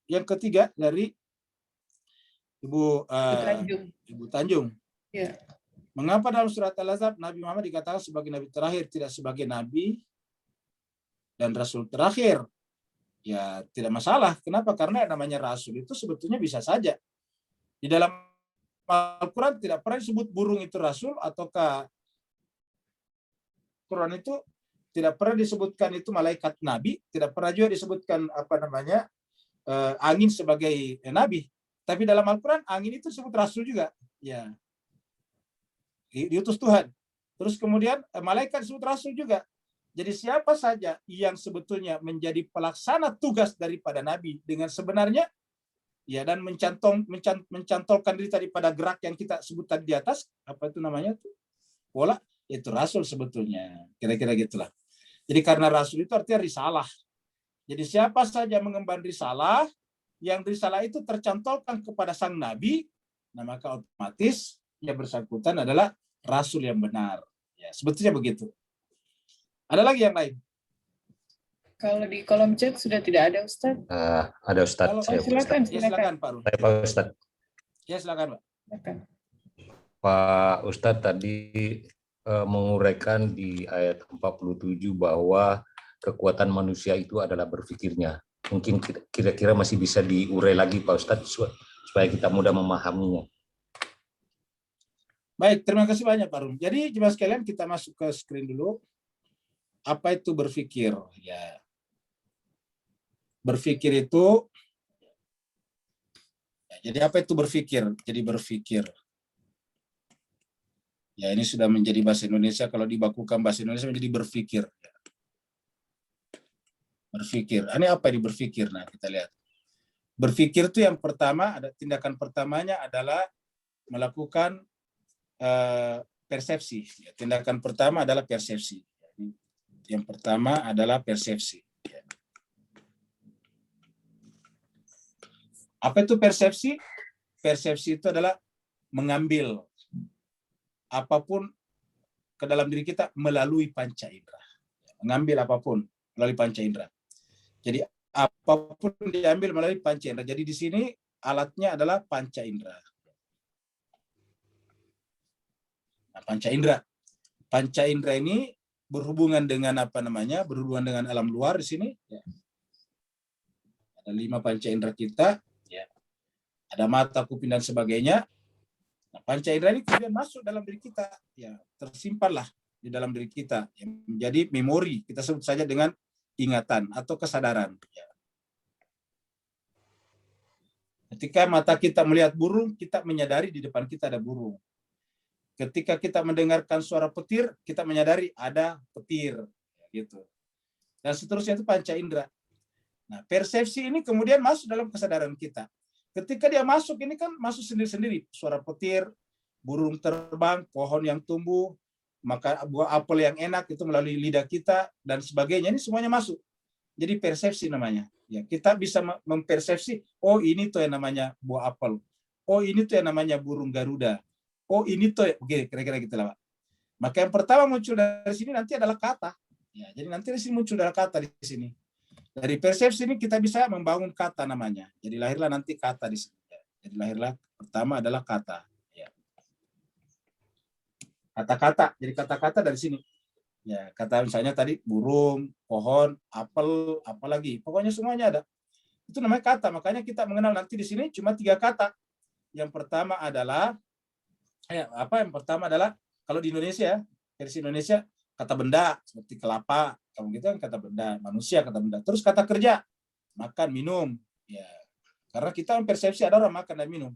Yang ketiga dari Ibu Tanjung. Ya. Mengapa dalam surat Al-Ahzab Nabi Muhammad dikatakan sebagai nabi terakhir, tidak sebagai nabi dan rasul terakhir? Ya tidak masalah. Kenapa? Karena namanya rasul itu sebetulnya bisa saja. Di dalam Al-Quran tidak pernah disebut burung itu rasul, ataukah Quran itu tidak pernah disebutkan itu malaikat nabi, tidak pernah juga disebutkan angin sebagai nabi. Tapi dalam Al-Quran angin itu disebut rasul juga. Ya. Diutus Tuhan. Terus kemudian malaikat disebut rasul juga. Jadi siapa saja yang sebetulnya menjadi pelaksana tugas daripada nabi dengan sebenarnya, ya, dan mencantolkan diri tadi pada gerak yang kita sebut tadi di atas, apa itu namanya tuh? Pola, itu rasul sebetulnya. Kira-kira gitulah. Jadi karena rasul itu artinya risalah. Jadi siapa saja mengemban risalah, yang risalah itu tercantolkan kepada sang nabi, nah maka otomatis yang bersangkutan adalah rasul yang benar. Ya, sebetulnya begitu. Ada lagi yang lain? Kalau di kolom chat sudah tidak ada, Ustaz. Ada Ustaz. Silakan. Ya, silakan Pak Rul. Pak Ustaz. Ya, silakan Pak. Silakan. Pak Ustaz tadi menguraikan di ayat 47 bahwa kekuatan manusia itu adalah berpikirnya. Mungkin kira-kira masih bisa diurai lagi Pak Ustaz supaya kita mudah memahaminya. Baik, terima kasih banyak Pak Rum. Jadi jemaah sekalian, kita masuk ke screen dulu. Apa itu berpikir? Ya, berpikir itu. Ya, jadi apa itu berpikir? Jadi berpikir. Ya, ini sudah menjadi bahasa Indonesia. Kalau dibakukan bahasa Indonesia menjadi berpikir. Berpikir. Ini apa di berpikir? Nah, kita lihat. Berpikir itu yang pertama, ada tindakan pertamanya adalah melakukan persepsi. Tindakan pertama adalah persepsi. Yang pertama adalah persepsi. Apa itu persepsi? Persepsi itu adalah mengambil apapun ke dalam diri kita melalui panca indera. Mengambil apapun melalui panca indera. Jadi apapun diambil melalui panca indera. Jadi di sini alatnya adalah panca indera. Nah, panca indera. Panca indera ini berhubungan dengan berhubungan dengan alam luar di sini. Ya. Ada 5 panca indera kita. Ya. Ada mata, kuping dan sebagainya. Nah, Panca indera ini kemudian masuk dalam diri kita, ya tersimpanlah di dalam diri kita, yang menjadi memori, kita sebut saja dengan ingatan atau kesadaran. Ya. Ketika mata kita melihat burung, kita menyadari di depan kita ada burung. Ketika kita mendengarkan suara petir, kita menyadari ada petir, gitu. Dan seterusnya itu panca indera. Nah, persepsi ini kemudian masuk dalam kesadaran kita. Ketika dia masuk, ini kan masuk sendiri-sendiri. Suara petir, burung terbang, pohon yang tumbuh, maka buah apel yang enak itu melalui lidah kita, dan sebagainya. Ini semuanya masuk. Jadi persepsi namanya. Ya, kita bisa mempersepsi, oh ini tuh yang namanya buah apel. Oh ini tuh yang namanya burung Garuda. Oh ini tuh, oke, kira-kira gitu lah, Pak. Maka yang pertama muncul dari sini nanti adalah kata. Ya, jadi nanti di sini muncul adalah kata di sini. Dari persepsi ini kita bisa membangun kata namanya. Jadi lahirlah nanti kata di sini. Jadi lahirlah pertama adalah kata. Ya. Kata-kata. Jadi kata-kata dari sini. Ya, kata misalnya tadi burung, pohon, apel, apalagi. Pokoknya semuanya ada. Itu namanya kata. Makanya kita mengenal nanti di sini cuma 3 kata. Yang pertama adalah yang pertama adalah kalau di Indonesia, versi Indonesia, kata benda seperti kelapa, kamu gitu kan kata benda, manusia kata benda. Terus kata kerja, makan, minum, ya. Karena kita mempersepsi ada orang makan dan minum.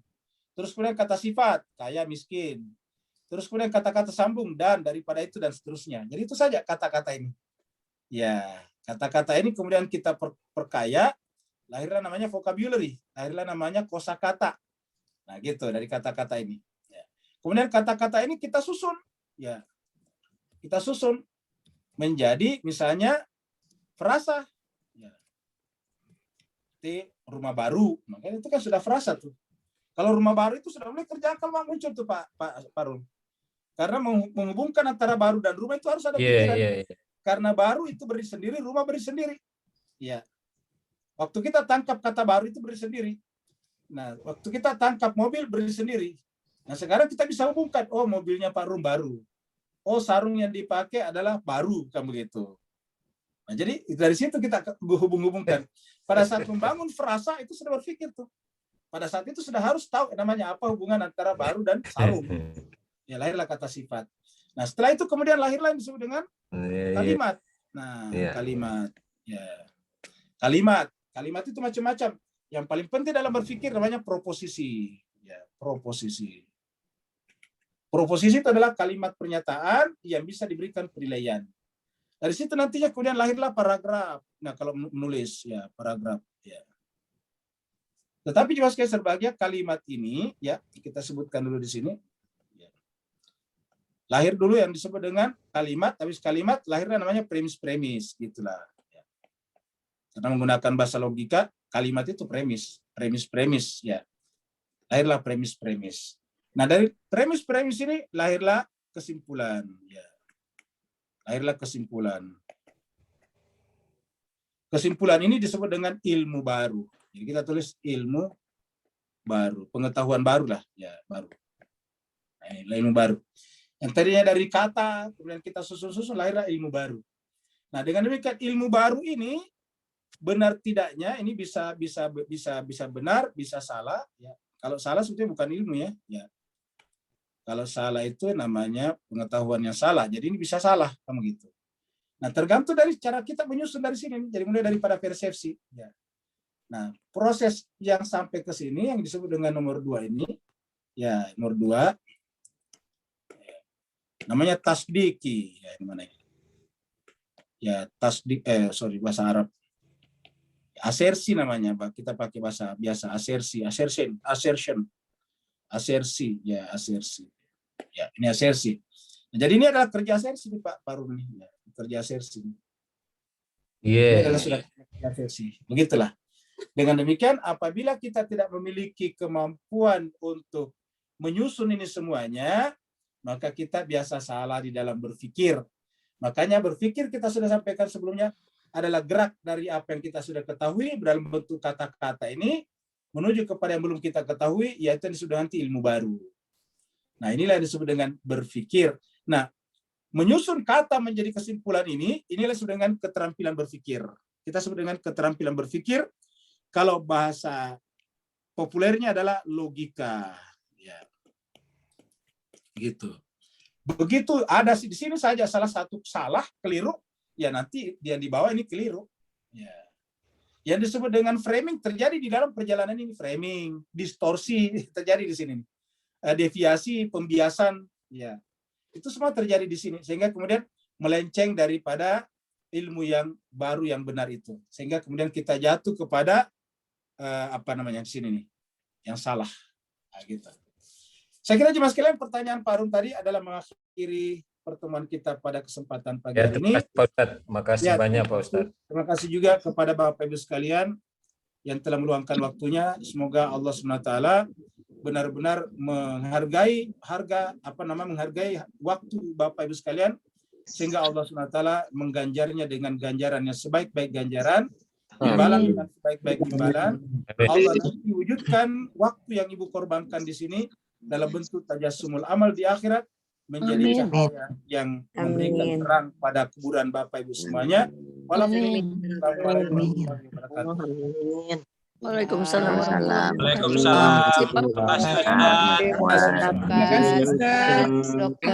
Terus kemudian kata sifat, kaya, miskin. Terus kemudian kata-kata sambung, dan, daripada itu, dan seterusnya. Jadi itu saja kata-kata ini. Ya, kata-kata ini kemudian kita perkaya, lahirlah namanya vocabulary, lahirlah namanya kosakata. Nah gitu, dari kata-kata ini. Ya. Kemudian kata-kata ini kita susun. Ya, kita susun menjadi misalnya frasa. Ya. Seperti rumah baru, makanya itu kan sudah frasa tuh. Kalau rumah baru itu sudah mulai kerjaan muncul tuh Pak Rum. Karena menghubungkan antara baru dan rumah itu harus ada pikiran. Karena baru itu berdiri sendiri, rumah berdiri sendiri. Ya. Waktu kita tangkap kata baru itu berdiri sendiri. Nah, waktu kita tangkap mobil berdiri sendiri. Nah, sekarang kita bisa hubungkan, oh mobilnya Pak Rum baru. Oh, sarung yang dipakai adalah baru, kan begitu. Nah, jadi dari situ kita hubung-hubungkan. Pada saat membangun frasa itu sudah berpikir tuh. Pada saat itu sudah harus tahu namanya apa hubungan antara baru dan sarung. Ya, lahirlah kata sifat. Nah, setelah itu kemudian lahirlah yang disebut dengan kalimat. Nah, kalimat. Ya. Kalimat itu macam-macam. Yang paling penting dalam berpikir namanya proposisi. Ya, proposisi. Proposisi itu adalah kalimat pernyataan yang bisa diberikan penilaian. Dari situ nantinya kemudian lahirlah paragraf. Nah, kalau menulis ya paragraf ya. Tetapi juga sekali serbahagia kalimat ini ya kita sebutkan dulu di sini. Ya. Lahir dulu yang disebut dengan kalimat, habis kalimat lahirnya namanya premis-premis gitulah. Ya. Karena menggunakan bahasa logika, kalimat itu premis ya. Lahirlah premis-premis. Nah, dari premis-premis ini lahirlah kesimpulan. Ya. Lahirlah kesimpulan. Kesimpulan ini disebut dengan ilmu baru. Jadi kita tulis ilmu baru, pengetahuan baru lah, ya baru. Nah, ilmu baru. Yang tadinya dari kata, kemudian kita susun-susun lahirlah ilmu baru. Nah, dengan demikian ilmu baru ini benar tidaknya ini bisa benar, bisa salah. Ya. Kalau salah sebetulnya bukan ilmu ya. Ya. Kalau salah itu namanya pengetahuan yang salah. Jadi ini bisa salah, kamu gitu. Nah, tergantung dari cara kita menyusun dari sini. Jadi mulai daripada persepsi. Ya. Nah, proses yang sampai ke sini yang disebut dengan nomor 2 ini, ya nomor 2, namanya tasdiki. Ya, ini mana ini? Ya, bahasa Arab. Asersi namanya, kita pakai bahasa biasa, assertion. Ya, asersi. Ya, ini asersi. Nah, jadi ini adalah kerja asersi Pak Rum ini, ya, kerja asersi. Ini adalah sudah kerja asersi. Begitulah. Dengan demikian, apabila kita tidak memiliki kemampuan untuk menyusun ini semuanya, maka kita biasa salah di dalam berpikir. Makanya berpikir kita sudah sampaikan sebelumnya adalah gerak dari apa yang kita sudah ketahui dalam bentuk kata-kata ini menuju kepada yang belum kita ketahui, yaitu yang disebut nanti ilmu baru. Nah, inilah yang disebut dengan berpikir. Nah, menyusun kata menjadi kesimpulan ini, inilah disebut dengan keterampilan berpikir. Kita sebut dengan keterampilan berpikir. Kalau bahasa populernya adalah logika. Ya. Gitu. Begitu ada di sini saja salah satu salah, keliru, ya nanti yang di bawah ini keliru. Ya. Yang disebut dengan framing terjadi di dalam perjalanan ini, framing, distorsi terjadi di sini. Deviasi, pembiasan, ya. Itu semua terjadi di sini sehingga kemudian melenceng daripada ilmu yang baru yang benar itu. Sehingga kemudian kita jatuh kepada di sini nih, yang salah. Nah, gitu. Saya kira jemaah sekalian pertanyaan Pak Rum tadi adalah mengakhiri pertemuan kita pada kesempatan pagi hari ini. Pak Ustadz. Makasih banyak Pak Ustadz. Terima kasih juga kepada Bapak Ibu sekalian yang telah meluangkan waktunya. Semoga Allah SWT benar-benar menghargai menghargai waktu Bapak Ibu sekalian sehingga Allah SWT mengganjarnya dengan ganjaran yang sebaik-baik ganjaran, imbalan dengan sebaik-baik imbalan. Allah nanti wujudkan waktu yang Ibu korbankan di sini dalam bentuk tajassumul amal di akhirat menjadi cahaya yang memberikan terang pada kuburan Bapak Ibu semuanya. Waalaikumsalam. Waalaikumsalam. Terima kasih, Ustaz. Dokter.